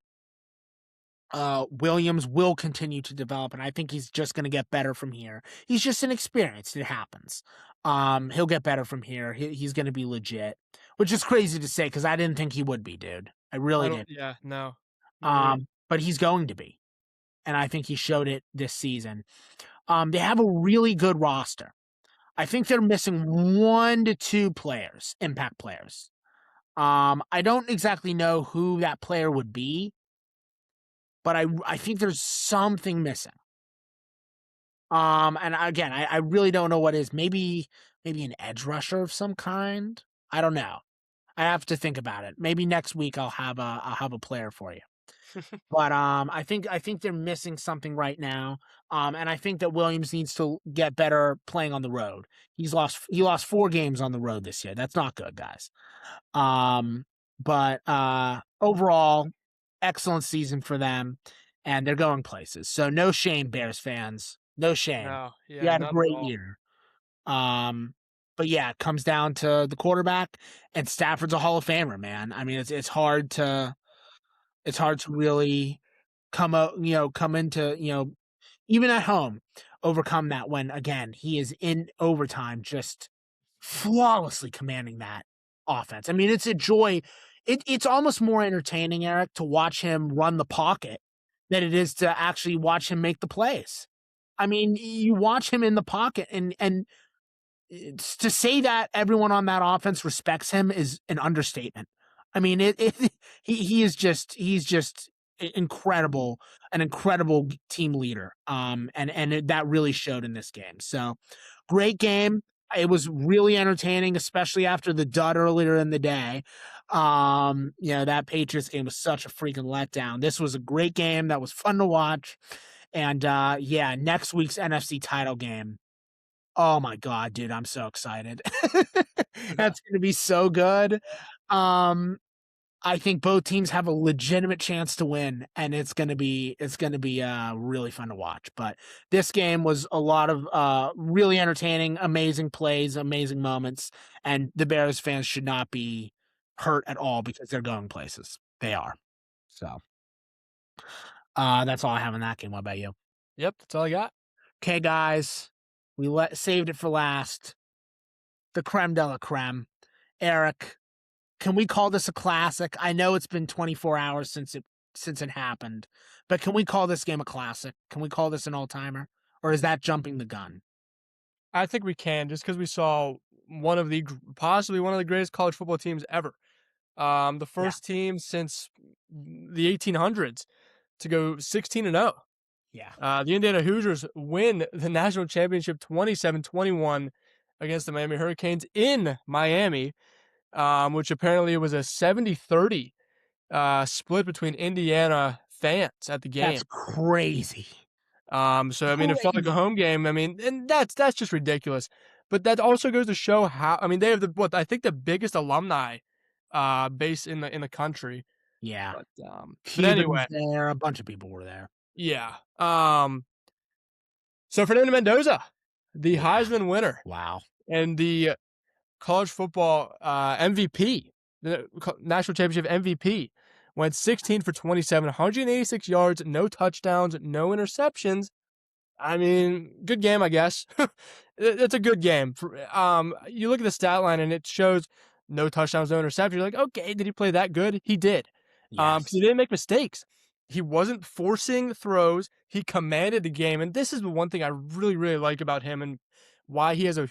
Williams will continue to develop, and I think he's just going to get better from here. He's just inexperienced. It happens. He'll get better from here. He's going to be legit, which is crazy to say because I didn't think he would be, dude. I I really don't did. yeah, no. Me neither. But he's going to be, and I think he showed it this season. They have a really good roster. I think they're missing 1 to 2 players, impact players. I don't exactly know who that player would be, but I think there's something missing. And again, I really don't know what is. Maybe an edge rusher of some kind. I don't know. I have to think about it. Maybe next week I'll have a player for you. But I think they're missing something right now. And I think that Williams needs to get better playing on the road. He lost 4 games on the road this year. That's not good, guys. But overall, excellent season for them, and they're going places. So no shame, Bears fans. No shame. No, You yeah, had a not at great all. year. But yeah, it comes down to the quarterback, and Stafford's a Hall of Famer, man. I mean, it's hard to really come into, even at home, overcome that when again he is in overtime just flawlessly commanding that offense. I mean, it's a joy. It's almost more entertaining, Eric, to watch him run the pocket than it is to actually watch him make the plays. I mean, you watch him in the pocket, and to say that everyone on that offense respects him is an understatement. I mean, he's just incredible, an incredible team leader. That really showed in this game. So, great game. It was really entertaining, especially after the dud earlier in the day. That Patriots game was such a freaking letdown. This was a great game that was fun to watch. And yeah, next week's NFC title game. Oh my god, dude, I'm so excited. That's gonna be so good. Um, I think both teams have a legitimate chance to win, and it's gonna be really fun to watch. But this game was a lot of really entertaining, amazing plays, amazing moments, and the Bears fans should not be hurt at all because they're going places. They are. So that's all I have in that game. What about you? Yep, that's all I got. Okay, guys, we saved it for last. The creme de la creme. Eric, can we call this a classic? I know it's been 24 hours since it happened, but can we call this game a classic? Can we call this an all-timer? Or is that jumping the gun? I think we can just because we saw possibly one of the greatest college football teams ever. The Yeah. first team since the 1800s to go 16-0. Yeah. The Indiana Hoosiers win the national championship 27-21 against the Miami Hurricanes in Miami, which apparently was a 70-30 split between Indiana fans at the That's game. crazy. So I mean, it felt like a home game. I mean, and that's just ridiculous. But that also goes to show how. I mean, they have I think the biggest alumni base in the country. Yeah. But Cuban anyway, was there. A bunch of people were there. yeah. So Fernando Mendoza, the Yeah. Heisman winner Wow. and the college football MVP, the national championship MVP, went 16 for 27, 186 yards, no touchdowns, no interceptions. I mean, good game, I guess. It's a good game. You look at the stat line and it shows no touchdowns, no interceptions. You're like, okay, did he play that good? He did. Because he Yes. didn't make mistakes. He wasn't forcing throws. He commanded the game, and this is the one thing I really, really like about him and why he has a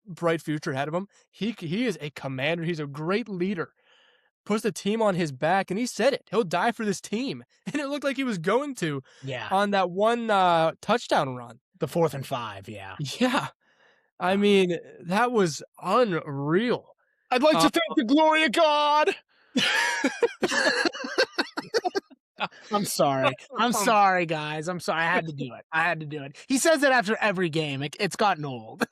bright future ahead of him. He is a commander. He's a great leader. Puts the team on his back, and he said it. He'll die for this team, and it looked like he was going to Yeah. on that one touchdown run. The 4th and 5, yeah. Yeah, I Yeah. mean that was unreal. I'd like Uh, to thank the glory of God. I'm sorry. I'm um, sorry, guys. I'm sorry. I had to do it. I had to do it. He says it after every game. It's gotten old.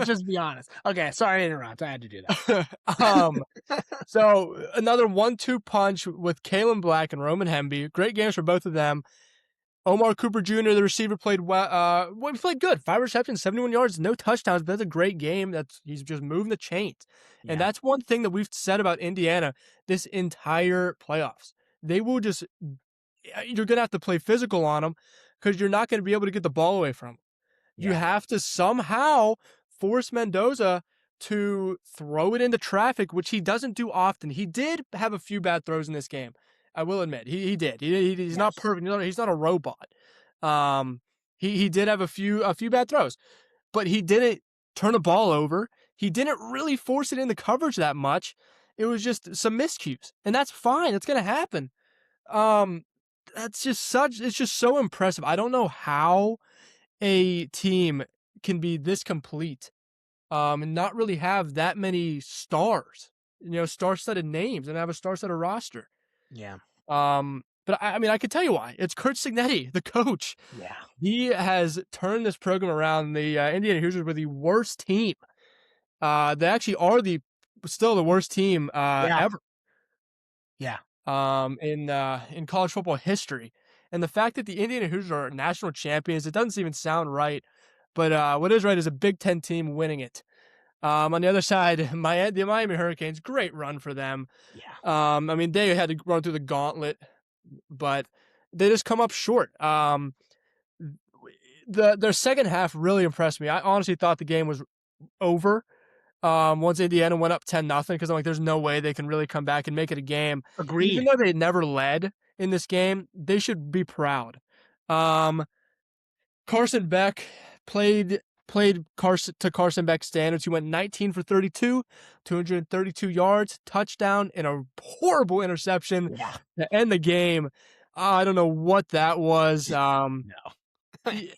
Just be honest. Okay, sorry to interrupt. I had to do um, that. so another 1-2 punch with Kalen Black and Roman Hemby. Great games for both of them. Omar Cooper Jr., the receiver, played well. He played good. 5 receptions, 71 yards, no touchdowns, but that's a great game. He's just moving the chains. And Yeah. that's one thing that we've said about Indiana this entire playoffs. They will just you're going to have to play physical on them because you're not going to be able to get the ball away from them. You Yeah. have to somehow force Mendoza to throw it into traffic, which he doesn't do often. He did have a few bad throws in this game. I will admit he did. He's not Yes. perfect. He's not a robot. He did have a few bad throws, but he didn't turn the ball over. He didn't really force it into coverage that much. It was just some miscues, and that's fine. That's gonna happen. Um, it's just so impressive. I don't know how a team can be this complete, and not really have that many stars, star-studded names and have a star-studded roster. Yeah. But I mean, I can tell you why. It's Curt Cignetti, the coach. Yeah. He has turned this program around. The Indiana Hoosiers were the worst team. They actually are still the worst team Yeah. ever Yeah. in college football history. And the fact that the Indiana Hoosiers are national champions, it doesn't even sound right. But what is right is a Big Ten team winning it. On the other side, the Miami Hurricanes, great run for them. Yeah. I mean, they had to run through the gauntlet, but they just come up short. Their second half really impressed me. I honestly thought the game was over once Indiana went up 10-0 because I'm like, there's no way they can really come back and make it a game. Even Agreed. though they never led in this game, they should be proud. Carson Beck played Carson Beck's standards. He went 19 for 32, 232 yards, touchdown, and a horrible interception Yeah. to end the game. I don't know what that was. No. I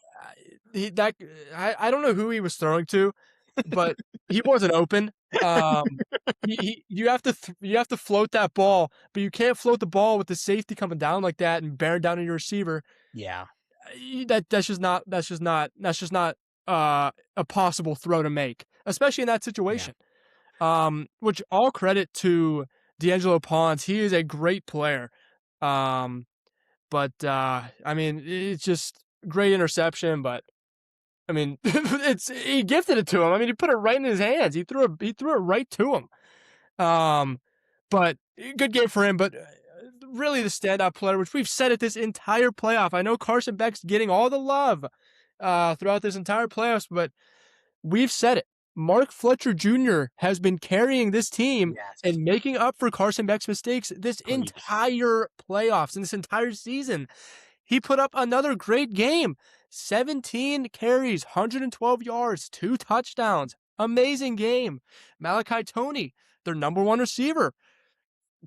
don't know who he was throwing to, but he wasn't open. You have to float that ball, but you can't float the ball with the safety coming down like that and bearing down on your receiver. Yeah. That's just not a possible throw to make, especially in that situation. Which all credit to D'Angelo Ponce. He is a great player. But I mean, it's just great interception, but I mean, he gifted it to him. I mean, he put it right in his hands. He threw it right to him. But good game for him, but really the standout player, which we've said it this entire playoff. I know Carson Beck's getting all the love throughout this entire playoffs, but we've said it. Mark Fletcher Jr. has been carrying this team and making up for Carson Beck's mistakes this entire playoffs and this entire season. He put up another great game. 17 carries, 112 yards, 2 touchdowns. Amazing game. Malachi Toney, their number 1 receiver,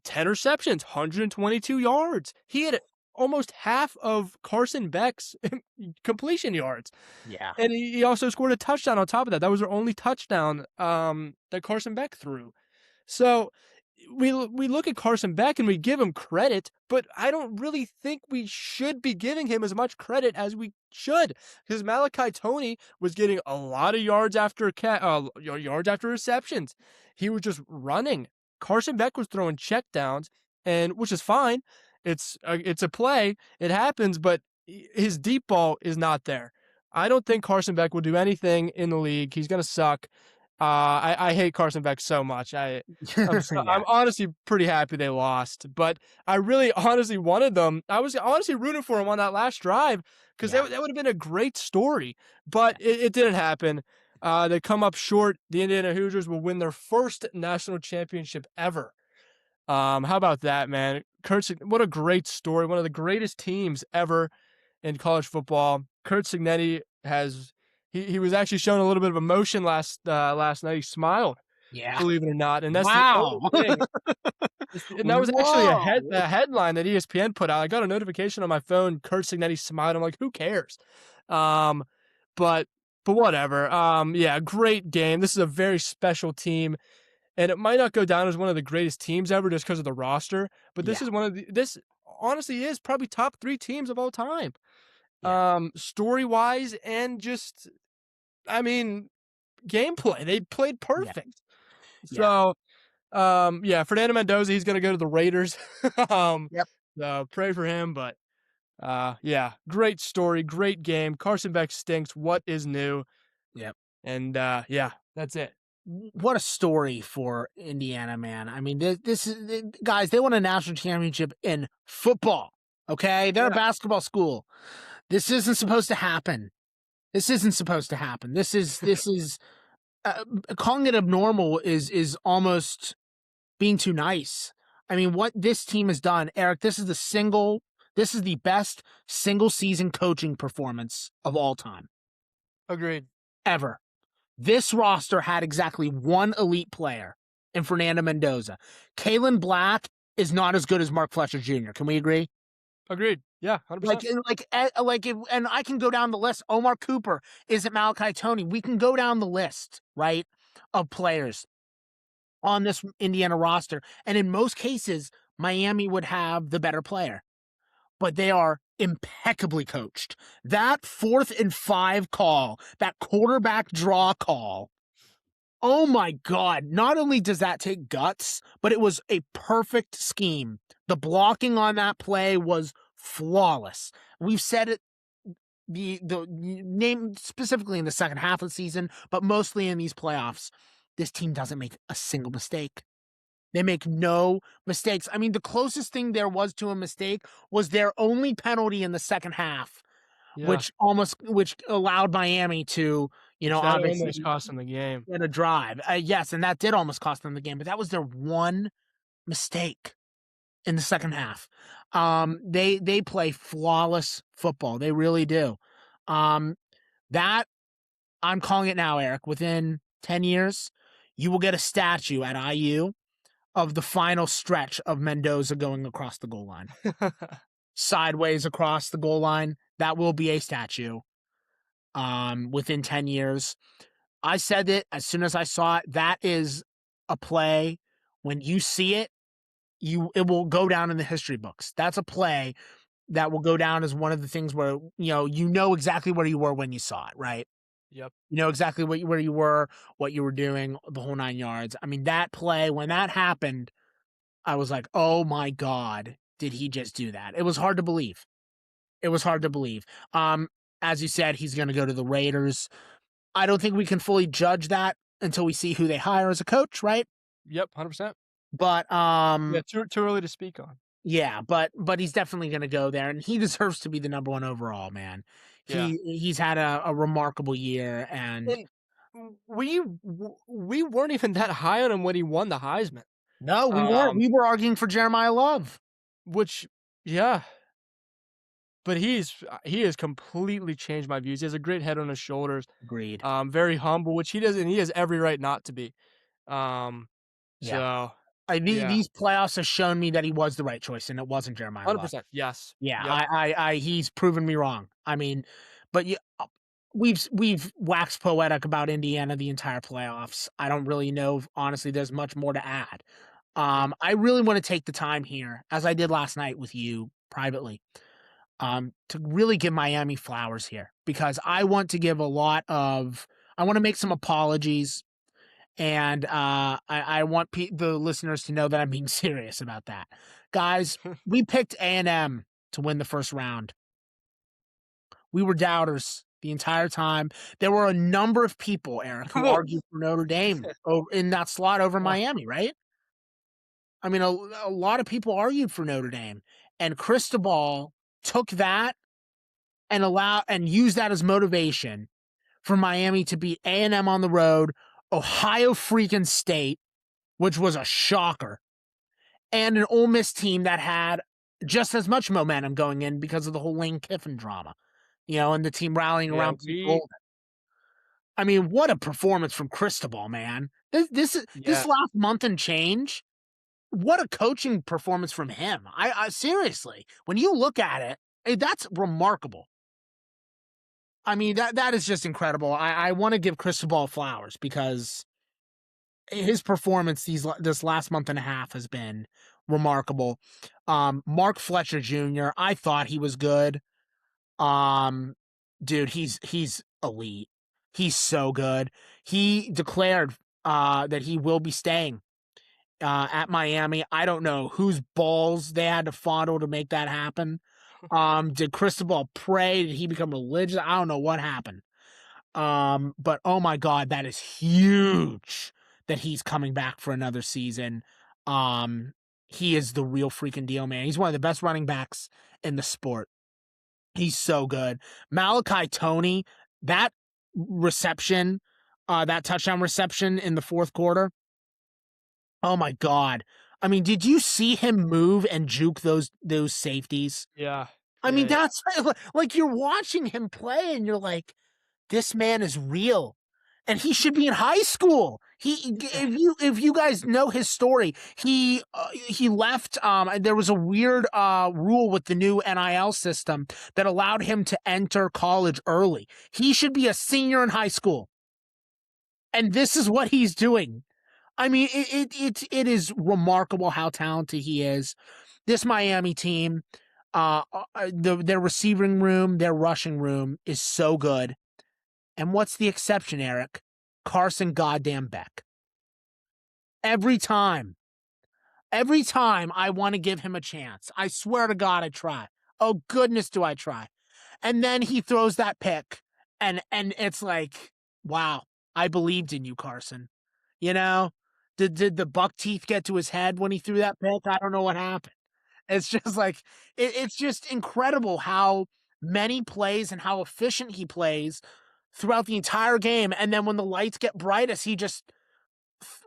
10 receptions, 122 yards. He had almost half of Carson Beck's completion yards. Yeah. And he also scored a touchdown on top of that. That was their only touchdown that Carson Beck threw. So we look at Carson Beck and we give him credit, but I don't really think we should be giving him as much credit as we should, because Malachi Toney was getting a lot of yards after receptions. He was just running. Carson Beck was throwing checkdowns, and which is fine. It's a play. It happens, but his deep ball is not there. I don't think Carson Beck will do anything in the league. He's gonna suck. I hate Carson Beck so much. I'm honestly pretty happy they lost, but I really honestly wanted them. I was honestly rooting for them on that last drive because that would have been a great story, but it didn't happen. They come up short. The Indiana Hoosiers will win their first national championship ever. How about that, man? What a great story. One of the greatest teams ever in college football. Kurt Cignetti he was actually showing a little bit of emotion last night. He smiled, Yeah. believe it or not, and that's the only Wow. thing. And that was actually Whoa. a headline that ESPN put out. I got a notification on my phone. Kurt Cignetti smiled. I'm like, who cares? Um, but whatever. Yeah, great game. This is a very special team, and it might not go down as one of the greatest teams ever just because of the roster. But Yeah. this honestly is probably top 3 teams of all time. Yeah. Story wise and just, I mean, gameplay. They played Yeah. perfect. Yeah. So, yeah, Fernando Mendoza, he's gonna go to the Raiders. um, Yep. so pray for him. But yeah, great story, great game. Carson Beck stinks. What is new? Yep. And yeah, that's it. What a story for Indiana, man. I mean, this is guys, they won a national championship in football. Okay? They're a Yeah, basketball school. This isn't supposed to happen. This isn't supposed to happen. This is calling it abnormal is almost being too nice. I mean, what this team has done, Eric, this is the best single season coaching performance of all time agreed. ever. This roster had exactly one elite player in Fernando Mendoza. Kalen Black is not as good as Mark Fletcher Jr. Can we agree? Agreed. Yeah, 100%. And I can go down the list. Omar Cooper isn't Malachi Tony. We can go down the list, right, of players on this Indiana roster. And in most cases, Miami would have the better player, but they are impeccably coached. That 4th and 5 call, that quarterback draw call, oh my God. Not only does that take guts, but it was a perfect scheme. The blocking on that play was flawless. We've said it, the name specifically in the second half of the season, but mostly in these playoffs. This team doesn't make a single mistake. They make no mistakes. I mean, the closest thing there was to a mistake was their only penalty in the second half, Yeah, which allowed Miami to, that almost obviously cost them the game. get a drive. Yes, and that did almost cost them the game, but that was their one mistake in the second half. They play flawless football. They really do. Um, that I'm calling it now, Eric. Within 10 years, you will get a statue at IU of the final stretch of Mendoza going across the goal line, sideways across the goal line. That will be a statue. Within 10 years, I said it as soon as I saw it. That is a play. When you see it, it will go down in the history books. That's a play that will go down as one of the things where you know exactly where you were when you saw it, right? Yep. You know exactly where you were, what you were doing, the whole 9 yards. I mean, that play, when that happened, I was like, oh my God, did he just do that? It was hard to believe. It was hard to believe. As you said, he's going to go to the Raiders. I don't think we can fully judge that until we see who they hire as a coach, right? Yep, 100%. But Yeah, too early to speak on. yeah, but he's definitely going to go there, and he deserves to be the number one overall, man. Yeah. He's had a remarkable year, and And we weren't even that high on him when he won the Heisman. no, we weren't. Um, We were arguing for Jeremiah Love. which yeah, but he has completely changed my views. He has a great head on his shoulders. Agreed. Very humble, which he doesn't. He has every right not to be. Um, Yeah, so yeah, these playoffs have shown me that he was the right choice, and it wasn't Jeremiah Love. 100%. Yes. Yeah, Yep. he's proven me wrong. I mean, but we've waxed poetic about Indiana the entire playoffs. I don't really know if, honestly, there's much more to add. Yep. I really want to take the time here, as I did last night with you privately, to really give Miami flowers here, because I want to I want to make some apologies, and I want the listeners to know that I'm being serious about that. Guys, we picked A&M to win the first round. We were doubters the entire time. There were a number of people, Eric, who argued for Notre Dame in that slot over Miami, right? I mean, a lot of people argued for Notre Dame, and Cristobal took that and used that as motivation for Miami to beat A&M on the road, Ohio freaking State, which was a shocker, and an Ole Miss team that had just as much momentum going in because of the whole Lane Kiffin drama, and the team rallying Yeah, around Pete Gold. I mean, what a performance from Cristobal, man. This yeah, last month and change, what a coaching performance from him. I seriously, when you look at it, that's remarkable. I mean, that is just incredible. I want to give Cristobal flowers because his performance this last month and a half has been remarkable. Mark Fletcher Jr., I thought he was good. Um, dude, he's elite. He's so good. He declared that he will be staying at Miami. I don't know whose balls they had to fondle to make that happen. Did Cristobal pray? Did he become religious? I don't know what happened. But oh my God, that is huge that he's coming back for another season. Um, he is the real freaking deal, man. He's one of the best running backs in the sport. He's so good. Malachi Tony, that reception, that touchdown reception in the fourth quarter. Oh my God. I mean, did you see him move and juke those safeties? yeah, I mean, yeah, yeah, that's like you're watching him play and you're like, this man is real. And he should be in high school. If you guys know his story, he left. There was a weird rule with the new NIL system that allowed him to enter college early. He should be a senior in high school, and this is what he's doing. I mean, it is remarkable how talented he is. This Miami team, their receiving room, their rushing room is so good. And what's the exception, Eric? Carson goddamn Beck. Every time, every time I want to give him a chance. I swear to God, I try. Oh goodness, do I try? And then he throws that pick, and it's like, wow, I believed in you, Carson. You know, did the buck teeth get to his head when he threw that pick? I don't know what happened. It's just like it's just incredible how many plays and how efficient he plays throughout the entire game. And then when the lights get brightest, he just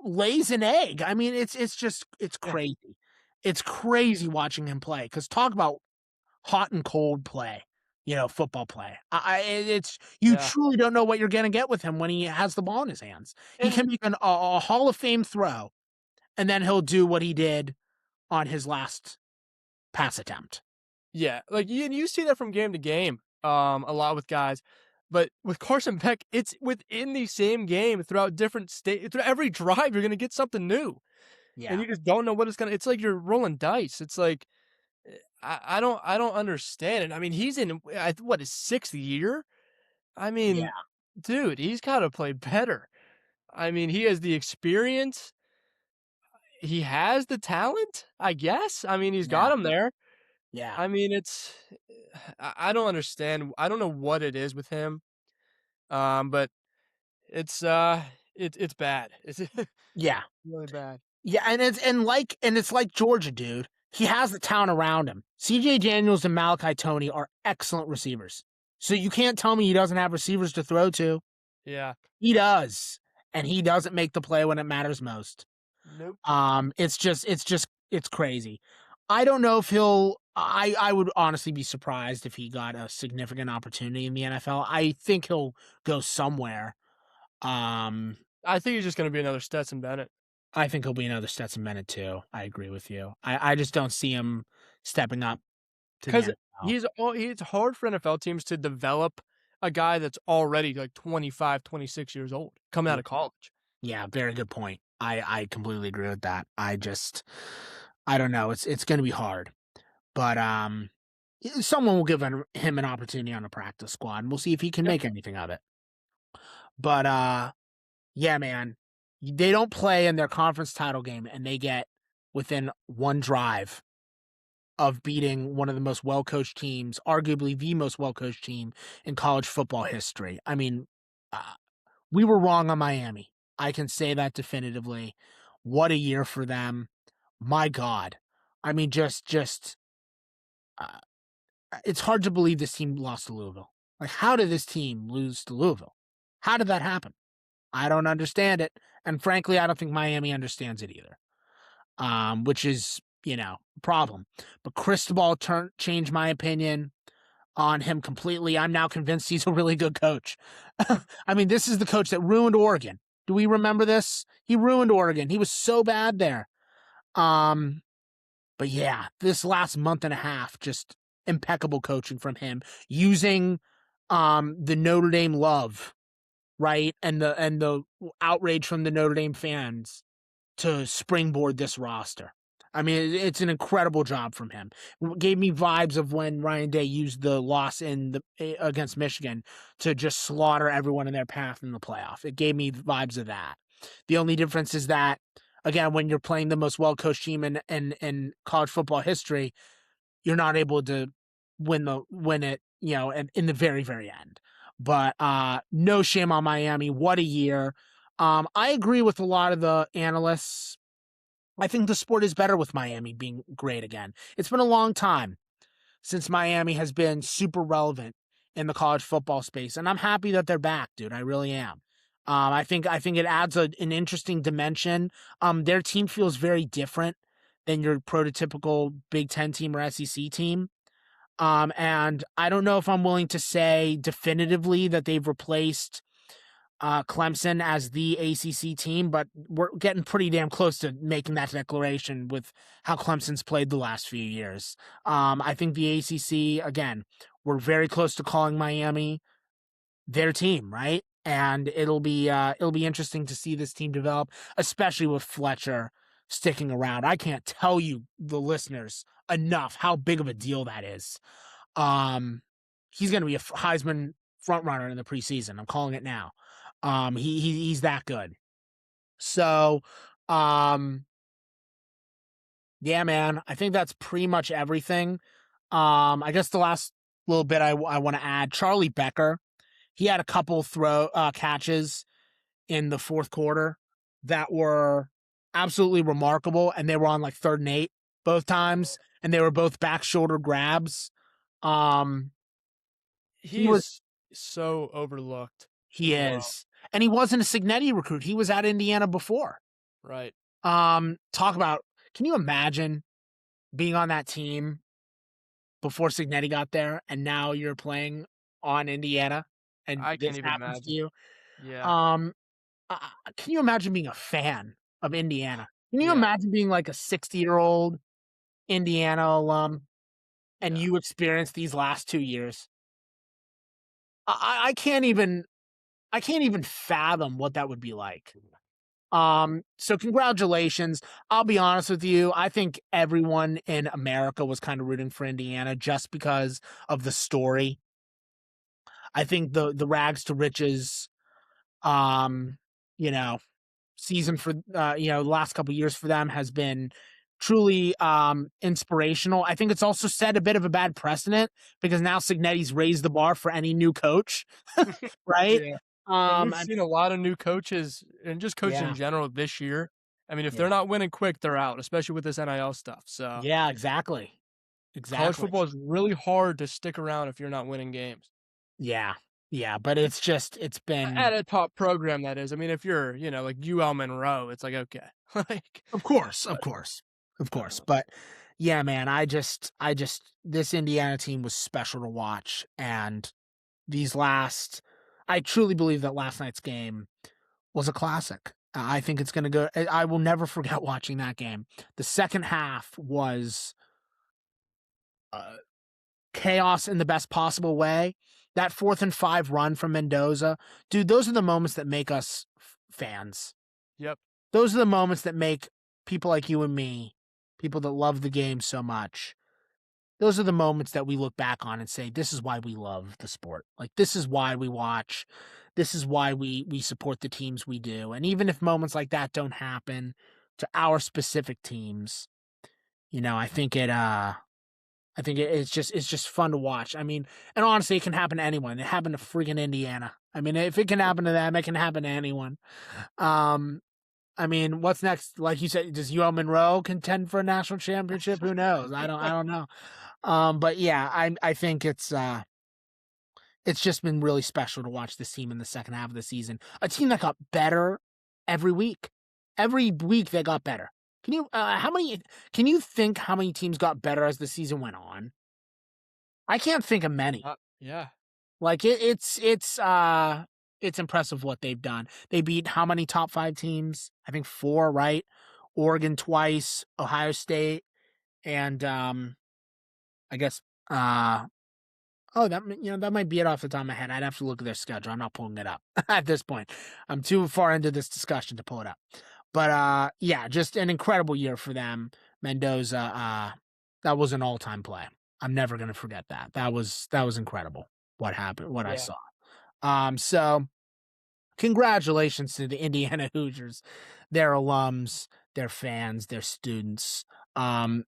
lays an egg. I mean, it's yeah. crazy. It's crazy watching him play. Because talk about hot and cold play. Football play. It's you Yeah. truly don't know what you're gonna get with him when he has the ball in his hands. He And can make a Hall of Fame throw, and then he'll do what he did on his last pass attempt. yeah, like you see that from game to game, a lot with guys. But with Carson Beck, it's within the same game throughout different state through every drive, you're gonna get something new. And Yeah, you just don't know what it's like you're rolling dice. It's like I don't understand it. I mean, he's in what his sixth year? I yeah, mean, dude, he's gotta play better. I mean, he has the experience. He has the talent, I guess. I mean, he's yeah, got him there. yeah, I mean, I don't understand. I don't know what it is with him. But it's it's bad. It's yeah. really bad. Yeah, and it's like Georgia, dude. He has the talent around him. CJ Daniels and Malachi Tony are excellent receivers. So you can't tell me he doesn't have receivers to throw to. Yeah. He does. And he doesn't make the play when it matters most. Nope. It's crazy. I don't know if I would honestly be surprised if he got a significant opportunity in the NFL. I think he'll go somewhere. Um I think he's just gonna be another Stetson Bennett I think he'll be another Stetson Bennett too. I agree with you. I just don't see him stepping up to the because NFL. it's hard for NFL teams to develop a guy that's already like 25, 26 years old coming out Yeah, of college. yeah, very good point. I completely agree with that. I don't know. It's going to be hard, but someone will give him an opportunity on the practice squad, and we'll see if he can Yeah. make anything of it. But yeah, man, they don't play in their conference title game, and they get within one drive of beating one of the most well-coached teams, arguably the most well-coached team in college football history. I mean, uh, we were wrong on Miami. I can say that definitively. What a year for them. My God. I mean, just uh, it's hard to believe this team lost to Louisville. Like, how did this team lose to Louisville? How did that happen? I don't understand it. And frankly, I don't think Miami understands it either. Which is problem. But Cristobal changed my opinion on him completely. I'm now convinced he's a really good coach. I mean, this is the coach that ruined Oregon. Do we remember this? He ruined Oregon. He was so bad there. But yeah, this last month and a half, just impeccable coaching from him, using the Notre Dame love, right? And the outrage from the Notre Dame fans to springboard this roster. I mean, it's an incredible job from him. It gave me vibes of when Ryan Day used the loss against Michigan to just slaughter everyone in their path in the playoff. It gave me vibes of that. The only difference is that, again, when you're playing the most well-coached team in college football history, you're not able to win it, in the very, very end. But no shame on Miami. What a year. I agree with a lot of the analysts. I think the sport is better with Miami being great again. It's been a long time since Miami has been super relevant in the college football space, and I'm happy that they're back, dude. I really am. I think it adds an interesting dimension. Their team feels very different than your prototypical Big Ten team or SEC team. And I don't know if I'm willing to say definitively that they've replaced Clemson as the ACC team, but we're getting pretty damn close to making that declaration with how Clemson's played the last few years. I think the ACC, again, we're very close to calling Miami their team, right? And it'll be interesting to see this team develop, especially with Fletcher sticking around. I can't tell you, the listeners, enough how big of a deal that is. He's going to be a Heisman front runner in the preseason. I'm calling it now. He's that good. So, yeah, man, I think that's pretty much everything. I guess the last little bit I want to add, Charlie Becker, he had a couple catches in the fourth quarter that were absolutely remarkable, and they were on like 3rd and 8 both times, and they were both back shoulder grabs. He is so overlooked He as well. is. And he wasn't a Cignetti recruit. He was at Indiana before. Right. Talk about, can you imagine being on that team before Cignetti got there, and now you're playing on Indiana, and I this can't even happens to imagine. you? Yeah. Um, can you imagine being a fan of Indiana? Can you Yeah. imagine being like a 60-year-old Indiana alum and Yeah. you experience these last 2 years? I can't even fathom what that would be like. So congratulations. I'll be honest with you. I think everyone in America was kind of rooting for Indiana just because of the story. I think the rags to riches, um, you know, season for the last couple of years for them has been truly inspirational. I think it's also set a bit of a bad precedent because now Signetti's raised the bar for any new coach, right? Yeah. And we've Um, seen a lot of new coaches and just coaches in yeah, general this year. I mean, if they're yeah, not winning quick, they're out, especially with this NIL stuff. So yeah, exactly, college exactly. football is really hard to stick around if you're not winning games. Yeah, yeah, but it's At been, a top program, that is. I mean, if you're, like UL Monroe, it's like, okay. Like, of course, of but, course, of course. uh, But yeah, man, I just this Indiana team was special to watch, and these last, I truly believe that last night's game was a classic. I think it's going to go. I will never forget watching that game. The second half was uh, chaos in the best possible way. That 4th and 5 run from Mendoza, dude, those are the moments that make us fans. yep. Those are the moments that make people like you and me, people that love the game so much, those are the moments that we look back on and say, this is why we love the sport. Like, this is why we watch. This is why we support the teams we do. And even if moments like that don't happen to our specific teams, it's just fun to watch. I mean, and honestly, it can happen to anyone. It happened to freaking Indiana. I mean, if it can happen to them, it can happen to anyone. Um, I mean, what's next? Like you said, does UL Monroe contend for a national championship? Who knows? I don't know. But yeah, I think it's just been really special to watch this team in the second half of the season. A team that got better every week. Every week they got better. Can you how many can you think how many teams got better as the season went on? I can't think of many. Yeah. Like it's impressive what they've done. They beat how many top 5 teams? I think 4, right? Oregon twice, Ohio State, and I guess oh, that might be it off the top of my head. I'd have to look at their schedule. I'm not pulling it up at this point. I'm too far into this discussion to pull it up. But yeah, just an incredible year for them. Mendoza, that was an all-time play. I'm never gonna forget that. That was incredible what happened, what I Yeah. saw. So congratulations to the Indiana Hoosiers, their alums, their fans, their students. Um,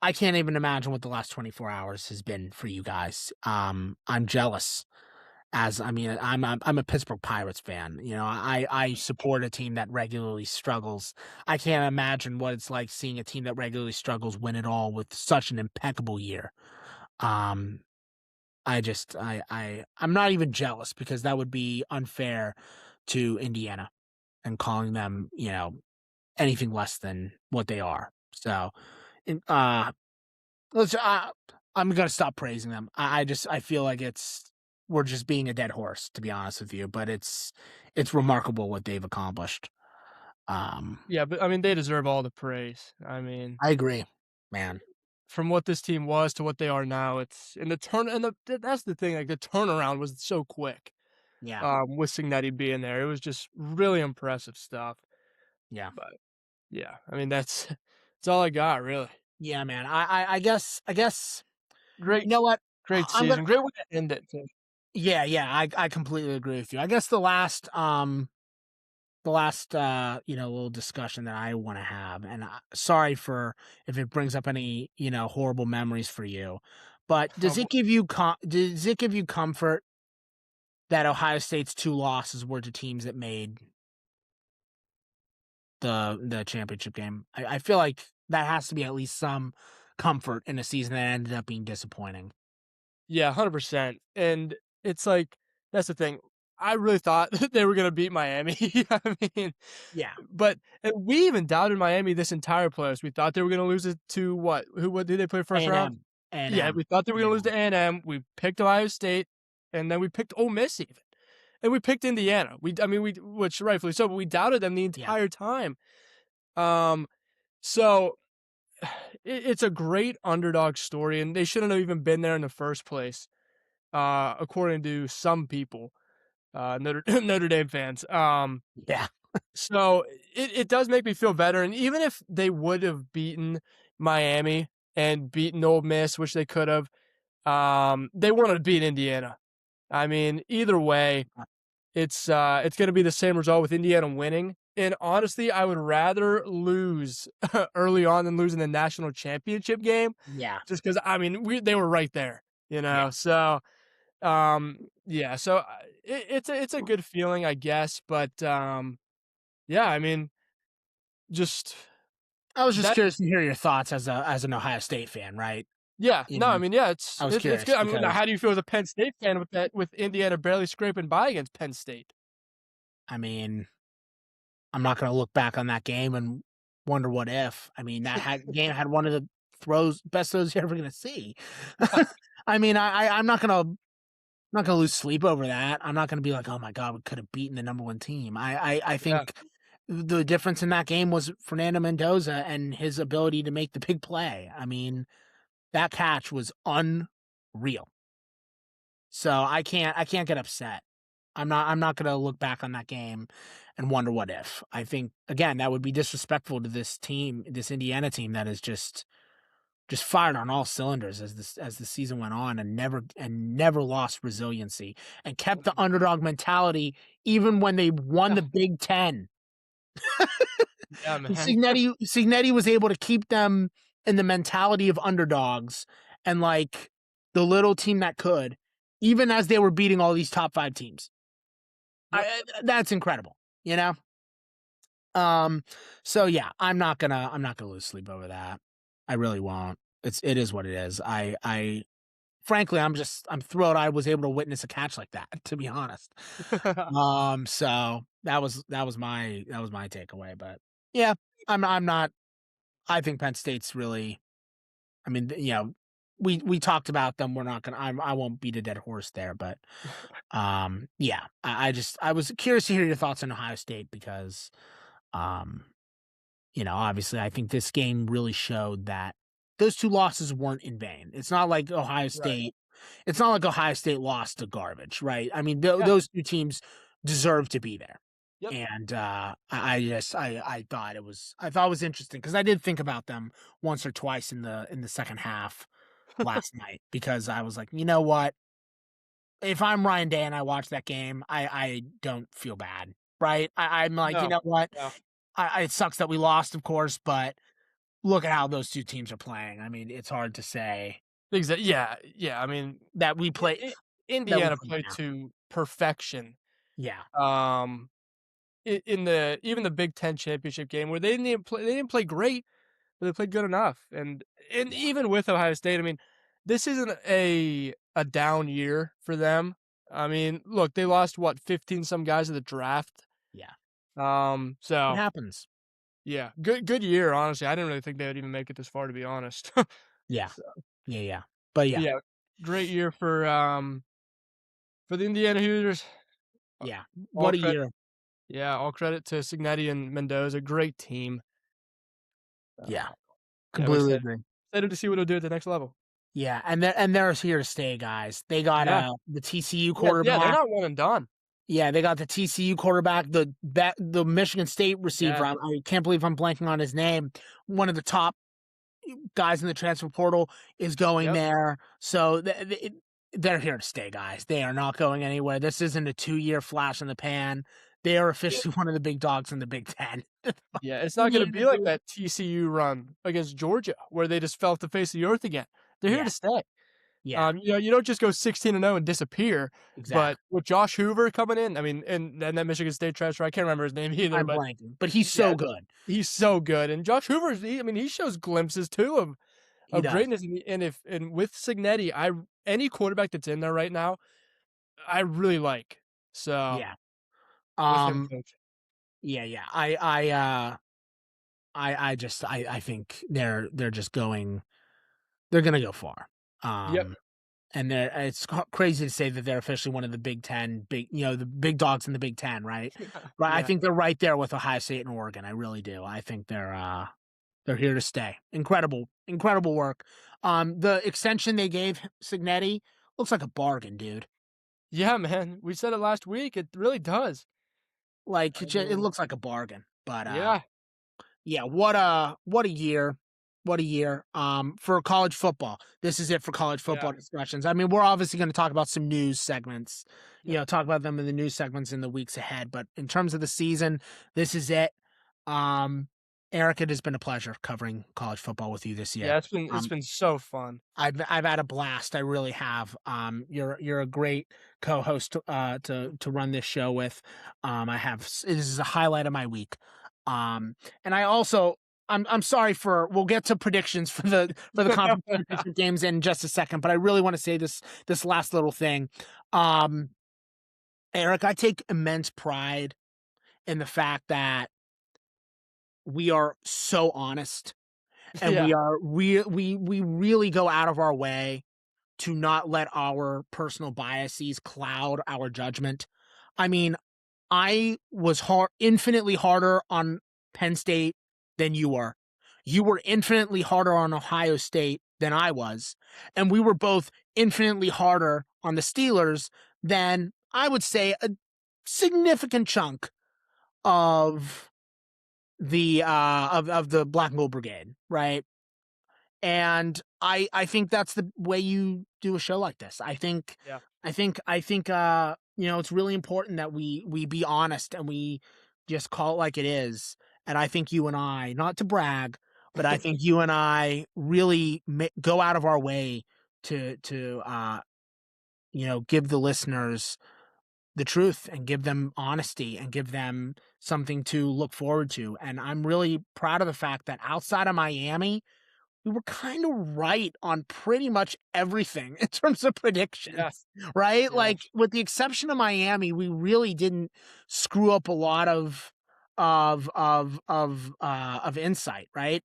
I can't even imagine what the last 24 hours has been for you guys. I'm jealous. As I mean, I'm a Pittsburgh Pirates fan. You know, I support a team that regularly struggles. I can't imagine what it's like seeing a team that regularly struggles win it all with such an impeccable year. Um, I just I'm not even jealous because that would be unfair to Indiana and calling them, anything less than what they are. So, in let's I'm gonna stop praising them. I feel like we're just being a dead horse, to be honest with you, but it's remarkable what they've accomplished. Um, Yeah, but I mean, they deserve all the praise. I mean, I agree, man. from what this team was to what they are now, it's and the turn and that's the thing, like the turnaround was so quick. Yeah, With Signetti being there, it was just really impressive stuff. yeah, But yeah, I mean that's all I got really. yeah, man. I guess you Great, know what? great I'm gonna season, great way to end it too. yeah. I completely agree with you. I guess the last little discussion that I want to have, and sorry for if it brings up any horrible memories for you, but Oh, does it give you comfort that Ohio State's 2 losses were to teams that made the championship game? I feel like that has to be at least some comfort in a season that ended up being disappointing. yeah, 100%. And it's like that's the thing. I really thought they were gonna beat Miami. I mean, Yeah, but and we even doubted Miami this entire playoffs. We thought they were gonna lose it to what did they play first round? A&M, Yeah, A&M, we thought they were gonna lose to A&M. A&M. We picked Ohio State, and then we picked Ole Miss even, and we picked Indiana. I mean, we which rightfully so, but we doubted them the Yeah, entire time. Um, so it's a great underdog story, and they shouldn't have even been there in the first place, according to some people, Notre Notre Dame fans. yeah, So it does make me feel better, and even if they would have beaten Miami and beaten Ole Miss, which they could have, they wouldn't have beat Indiana. I mean, either way, it's gonna be the same result with Indiana winning. And honestly, I would rather lose early on than lose in the national championship game, yeah, just because I mean they were right there, you yeah. know. So yeah, so it's a good feeling, I guess. But yeah, I mean, just I was just that. curious to hear your thoughts as an Ohio State fan, right? Yeah, You no, I know, mean, yeah, I was it's curious good. I mean, now because how do you feel as a Penn State fan with that with Indiana barely scraping by against Penn State? I mean, I'm not gonna look back on that game and wonder what if. I mean, game had one of the best throws you're ever gonna see. I mean, I'm not gonna lose sleep over that. I'm not gonna be like, "Oh my god, we could have beaten the number 1 team." I Yeah, think the difference in that game was Fernando Mendoza and his ability to make the big play. I mean, that catch was unreal. So I can't get upset. I'm not gonna look back on that game and wonder what if. I think again that would be disrespectful to this team, this Indiana team that is just fired on all cylinders as the season went on and never lost resiliency and kept the underdog mentality even when they won yeah, the Big Ten. yeah, man. Signetti was able to keep them in the mentality of underdogs and like the little team that could, even as they were beating all these top 5 teams. Yep. That's incredible, you know? Um, so yeah, I'm not gonna lose sleep over that. I really won't. It is what it is. I frankly I'm thrilled I was able to witness a catch like that, to be honest. So that was my takeaway, but yeah. I'm not. I think Penn State's really. I mean, we talked about them. We're not gonna. I won't beat a dead horse there, but yeah. I was curious to hear your thoughts on Ohio State because um obviously I think this game really showed that those two losses weren't in vain. Right. It's not like Ohio State lost to garbage, right? I mean, Yeah. those two teams deserve to be there. Yep. And I thought it was interesting because I did think about them once or twice in the second half last night because I was like, you know what? If I'm Ryan Day and I watch that game, I don't feel bad, right? I'm like, you No. know what? No. It sucks that we lost, of course, but look at how those two teams are playing. I mean, it's hard to say Yeah. Yeah. I mean, that we I play I that we Indiana played played down. to perfection. Yeah, Um, in the even the Big Ten championship game where they didn't play great, but they played good enough. And yeah, even with Ohio State, I mean, this isn't a down year for them. I mean, look, they lost what 15 some guys at the draft. yeah. It So happens. yeah, good year. Honestly, I didn't really think they would even make it this far, to be honest. Yeah, So, yeah, yeah. But but yeah, yeah, great year for the Indiana Hoosiers. Uh, yeah. All What a credit, year. yeah, all credit to Signetti and Mendoza. Great team. Yeah, Uh, yeah, I'm completely agree. excited to see what he'll do at the next level. Yeah, and they're here to stay, guys. They got Yeah, the TCU yeah, they're quarterback. not one and done. Yeah, they got the TCU quarterback, the Michigan State receiver. Yeah, I can't believe I'm blanking on his name. One of the top guys in the transfer portal is going yep, there. So they're here to stay, guys. They are not going anywhere. This isn't a 2-year flash in the pan. They are yeah, officially one of the big dogs in the Big Ten. yeah. It's not gonna Indiana, be like dude. that TCU run against Georgia where they just fell off the face of the earth again. They're here Yeah, to stay. yeah, You don't just go 16-0 and disappear. But exactly. with Josh Hoover coming in, I mean, and that Michigan State transfer, I can't remember his name either, I'm but blanking, but he's yeah, so good. he's so good. And Josh Hoover's, I mean, he shows glimpses too He of does. greatness. And with Signetti, any quarterback that's in there right now, I really like. So Yeah. with him Um. coach. Yeah. Yeah. I think they're just going. They're gonna go far. Yep. Um. And it's crazy to say that they're officially one of the Big Ten, the big dogs in the Big Ten, right? But I Yeah. think they're right there with Ohio State and Oregon. I really do. I think they're here to stay. Incredible, incredible work. The extension they gave Signetti looks like a bargain, dude. Yeah, man. We said it last week. It really does. Like I it mean, looks like a bargain. But yeah. yeah, what a year. What a year. For college football. This is it for college Yeah. football discussions. I mean, we're obviously going to talk about some news segments, Yep. talk about them in the news segments in the weeks ahead, but in terms of the season, this is it. Um Eric, it has been a pleasure covering college football with you this year. Yeah, it's Um been so fun. I've had a blast. I really have. You're a great co-host to run this show with. This is a highlight of my week. And I also I'm sorry for we'll get to predictions for the conference championship games in just a second, but I really want to say this last little thing. Um, Eric, I take immense pride in the fact that we are so honest and Yeah. we really go out of our way to not let our personal biases cloud our judgment. I mean, I was infinitely harder on Penn State than you were. You were infinitely harder on Ohio State than I was. And we were both infinitely harder on the Steelers than I would say a significant chunk of the Black and Gold Brigade, right? And I think that's the way you do a show like this. Yeah. It's really important that we be honest and we just call it like it is. And I think you and I, not to brag, but I think you and I really go out of our way to give the listeners the truth and give them honesty and give them something to look forward to. And I'm really proud of the fact that outside of Miami, we were kind of right on pretty much everything in terms of Yeah. predictions, right? Yeah. Like with the exception of Miami, we really didn't screw up a lot of of insight, right?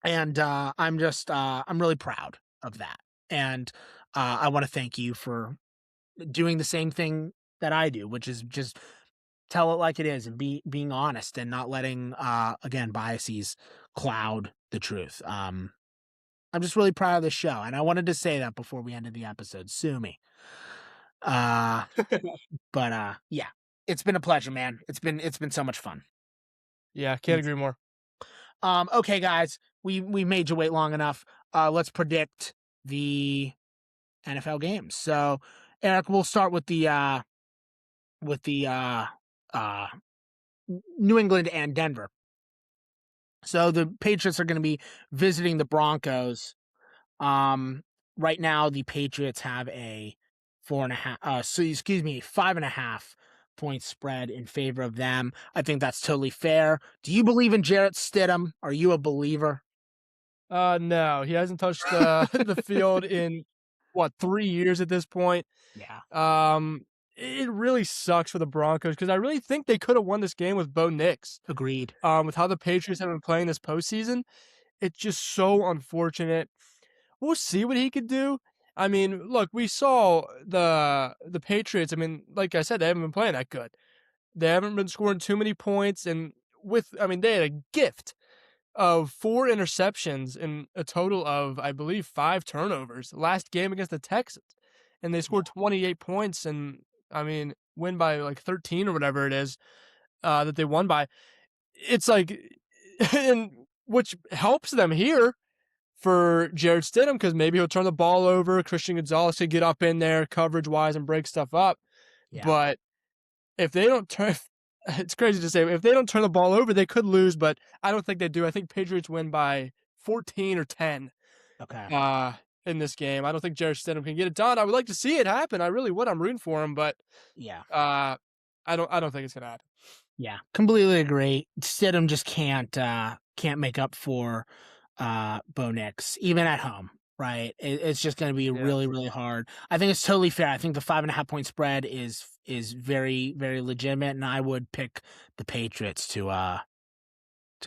And I'm really proud of that. And I want to thank you for doing the same thing that I do, which is just tell it like it is and being honest and not letting again biases cloud the truth. I'm just really proud of the show, and I wanted to say that before we ended the episode. Sue me. Uh but yeah. It's been a pleasure, man. It's been so much fun. Yeah, can't agree more. Okay, guys, we made you wait long enough. Let's predict the NFL games. So, Eric, we'll start with the uh New England and Denver. So the Patriots are going to be visiting the Broncos. Um, right now the Patriots have a 5.5 point spread in favor of them. I think that's totally fair. Do you believe in Jarrett Stidham? Are you a believer? No, he hasn't touched the field in what 3 years at this point. Yeah, It really sucks for the Broncos because I really think they could have won this game with Bo Nix. agreed. With how the Patriots have been playing this postseason, it's just so unfortunate. We'll see what he could do. I mean, look, we saw the Patriots. I mean, like I said, they haven't been playing that good. They haven't been scoring too many points, and they had a gift of 4 interceptions and a total of, I believe, 5 turnovers last game against the Texans, and they scored 28 points, and I mean, win by like 13 or whatever it is that they won by. It's like, and which helps them here for Jared Stidham because maybe he'll turn the ball over. Christian Gonzalez could get up in there coverage wise and break stuff up. Yeah. But if they don't turn, it's crazy to say, if they don't turn the ball over, they could lose. But I don't think they do. I think Patriots win by 14 or 10. Okay. In this game, I don't think Jared Stidham can get it done. I would like to see it happen. I really would. I'm rooting for him, but Yeah. I don't think it's gonna happen. Yeah. Completely agree. Stidham just can't make up for Bo Nix, even at home. Right. It's just going to be Yeah. really, really hard. I think it's totally fair. I think the 5.5 point spread is very, very legitimate, and I would pick the Patriots to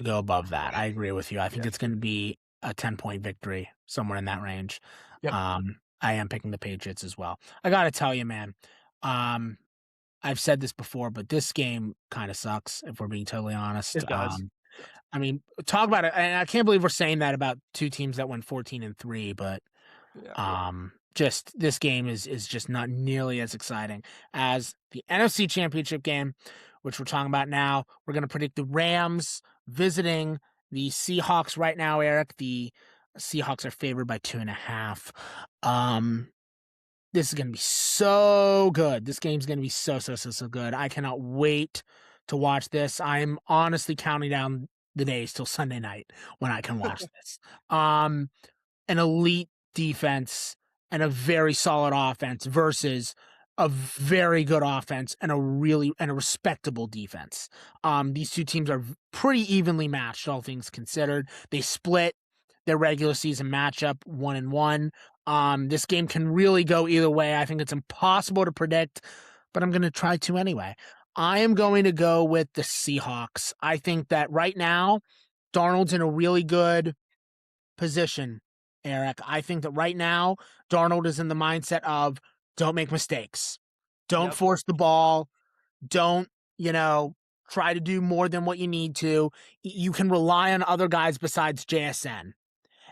go above that. I agree with you. I think it's going to be a 10-point victory, somewhere in that range. Yep. I am picking the Patriots as well. I got to tell you, man, I've said this before, but this game kind of sucks, if we're being totally honest. It does. I mean, talk about it. And I can't believe we're saying that about two teams that went 14-3, but Yeah. just this game is just not nearly as exciting as the NFC Championship game, which we're talking about now. We're going to predict the Rams visiting the Seahawks right now, Eric. The Seahawks are favored by 2.5. This is going to be so good. This game's going to be so good. I cannot wait to watch this. I'm honestly counting down the days till Sunday night when I can watch this. An elite defense and a very solid offense versus a very good offense and a respectable defense. These two teams are pretty evenly matched, all things considered. They split their regular season matchup 1-1. This game can really go either way. I think it's impossible to predict, but I'm going to try to anyway. I am going to go with the Seahawks. I think that right now, Darnold's in a really good position, Eric. I think that right now, Darnold is in the mindset of don't make mistakes. Don't force the ball. Don't, try to do more than what you need to. You can rely on other guys besides JSN.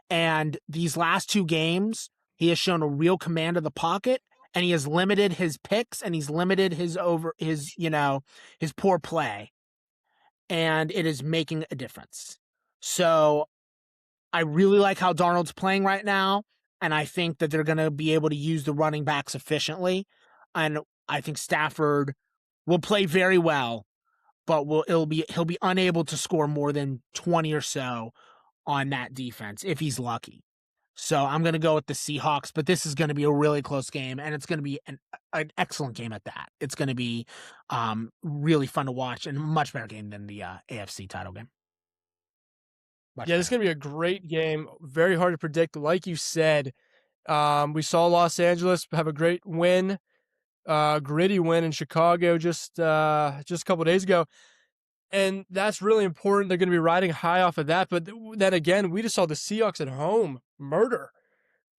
And these last 2 games, he has shown a real command of the pocket, and he has limited his picks, and he's limited his poor play, and it is making a difference. So I really like how Darnold's playing right now, and I think that they're going to be able to use the running backs efficiently. And I think Stafford will play very well, but he'll be unable to score more than 20 or so on that defense if he's lucky. So I'm going to go with the Seahawks, but this is going to be a really close game, and it's going to be an excellent game at that. It's going to be really fun to watch and a much better game than the AFC title game. This is going to be a great game. Very hard to predict. Like you said, we saw Los Angeles have a great win, gritty win in Chicago just a couple of days ago. and that's really important. They're going to be riding high off of that. But then again, we just saw the Seahawks at home murder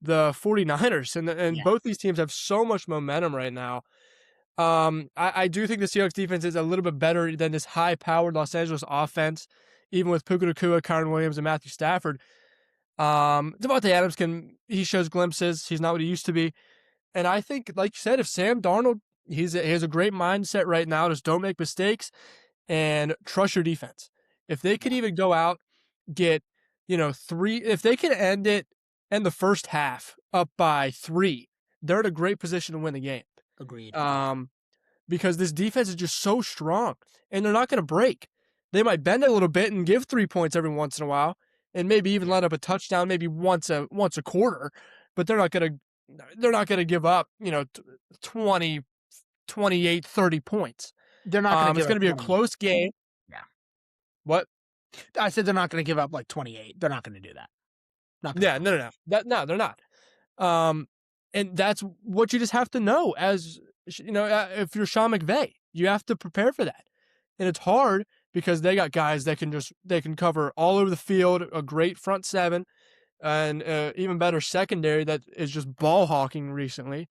the 49ers, and Yeah, both these teams have so much momentum right now. I do think the Seahawks defense is a little bit better than this high-powered Los Angeles offense, even with Puka Nacua, Kyren Williams, and Matthew Stafford. Devontae Adams he shows glimpses. He's not what he used to be. And I think, like you said, if Sam Darnold, he has a great mindset right now. Just don't make mistakes and trust your defense. If they could yeah, even go out, get, three, if they could end the first half up by 3, they're in a great position to win the game. agreed. Um, because this defense is just so strong and they're not going to break. They might bend a little bit and give 3 points every once in a while and maybe even Yeah, let up a touchdown maybe once a quarter, but they're not going to give up, 20, 28, 30 points. they're not going to It's give going up to be a 28. close game. Yeah, What? I said they're not going to give up like 28. They're not going to do that. Not going to Yeah, happen. no. No, they're not. Um, and that's what you just have to know as if you're Sean McVay, you have to prepare for that. And it's hard because they got guys that they can cover all over the field, a great front seven, and even better secondary that is just ball hawking recently.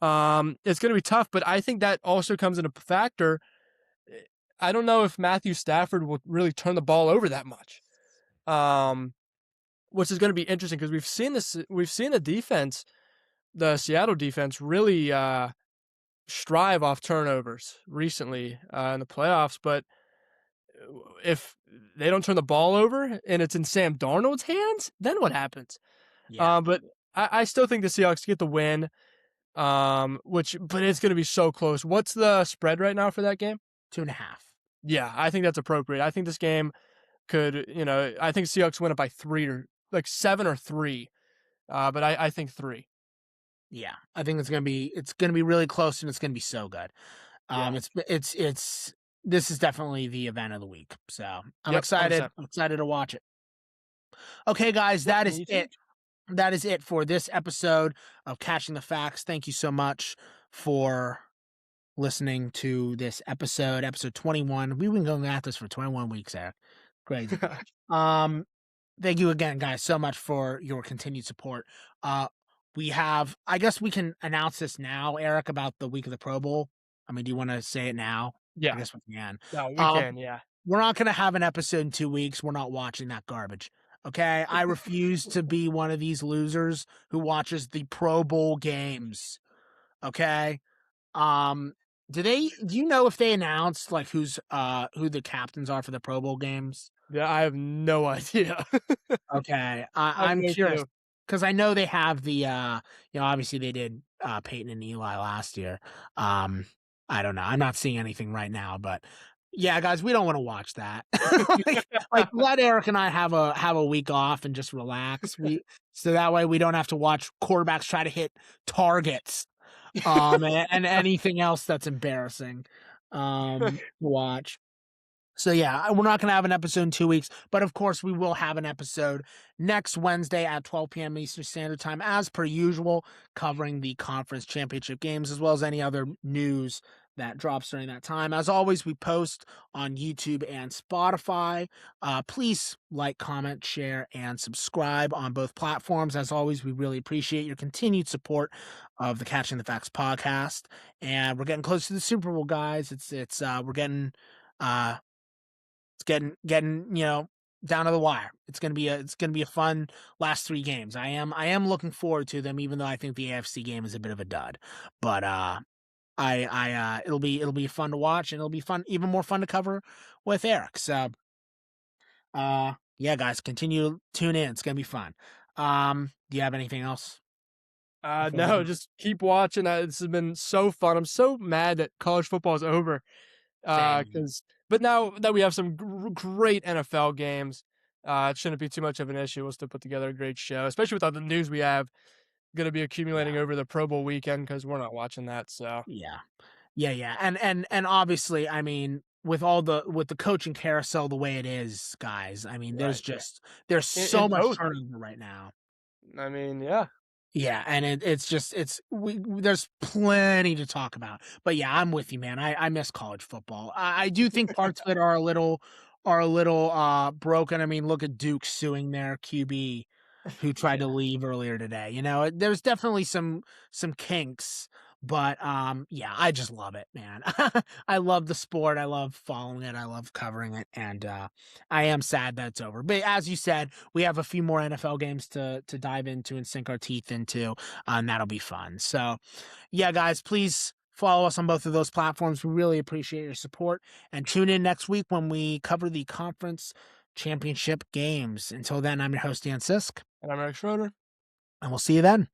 It's going to be tough, but I think that also comes into factor. I don't know if Matthew Stafford will really turn the ball over that much. Um, which is going to be interesting because we've seen the defense, the Seattle defense, really strive off turnovers recently in the playoffs. But if they don't turn the ball over and it's in Sam Darnold's hands, then what happens? Yeah, But I still think the Seahawks get the win. But it's going to be so close. What's the spread right now for that game? 2.5. Yeah, I think that's appropriate. I think this game could, I think Seahawks win it by 3 or like 7 or 3. But I think 3. Yeah, I think it's gonna be really close and it's gonna be so good. Yeah. It's this is definitely the event of the week. So I'm Yep. excited. 100%. I'm excited to watch it. Okay, guys, Yep. that is Me too. it. That is it for this episode of Catching the Facts. Thank you so much for listening to this episode 21. We've been going at this for 21 weeks, Eric. Crazy. Um, Thank you again, guys, so much for your continued support. Uh, I guess we can announce this now, Eric, about the week of the Pro Bowl. I mean, do you want to say it now? I Yeah. guess we can. No, we Um, can. Yeah. we're not going to have an episode in 2 weeks. We're not watching that garbage. Okay. I refuse to be one of these losers who watches the Pro Bowl games. Okay. Um, do you know if they announced like who the captains are for the Pro Bowl games? Yeah. I have no idea. Okay. I have I'm no curious clue. because I know they have obviously they did Peyton and Eli last year. Um, I don't know. I'm not seeing anything right now, but yeah, guys, we don't want to watch that. like let Eric and I have a week off and just relax. So that way we don't have to watch quarterbacks try to hit targets. And anything else that's embarrassing to watch. So yeah, we're not going to have an episode in 2 weeks, but of course we will have an episode next Wednesday at 12 p.m. Eastern Standard Time, as per usual, covering the conference championship games as well as any other news that drops during that time. As always, we post on YouTube and Spotify. Please like, comment, share, and subscribe on both platforms. As always, we really appreciate your continued support of the Catching the Facts podcast. And we're getting close to the Super Bowl, guys. We're getting. It's getting down to the wire. It's gonna be a fun last 3 games. I am looking forward to them, even though I think the AFC game is a bit of a dud. But it'll be fun to watch, and it'll be fun, even more fun to cover with Eric. So yeah, guys, continue to tune in. It's gonna be fun. Do you have anything else before we No, go? just keep watching. This has been so fun. I'm so mad that college football is over. Same. But now that we have some great NFL games, it shouldn't be too much of an issue. We'll still put together a great show, especially with all the news we have going to be accumulating Yeah. over the Pro Bowl weekend because we're not watching that. So Yeah. Yeah. And obviously, I mean, with the coaching carousel the way it is, guys, I mean, right there's in so much both. turnover right now. I mean, yeah. Yeah, and there's plenty to talk about. But yeah, I'm with you, man. I miss college football. I do think parts of it are a little broken. I mean, look at Duke suing their QB who tried to Yeah. leave earlier today. There's definitely some kinks, but yeah, I just love it, man. I love the sport. I love following it. I love covering it, and I am sad that it's over. But as you said, we have a few more NFL games to dive into and sink our teeth into, and that'll be fun. So, yeah, guys, please follow us on both of those platforms. We really appreciate your support, and tune in next week when we cover the conference championship games. Until then, I'm your host, Dan Sisk, And I'm Eric Schroeder. and we'll see you then.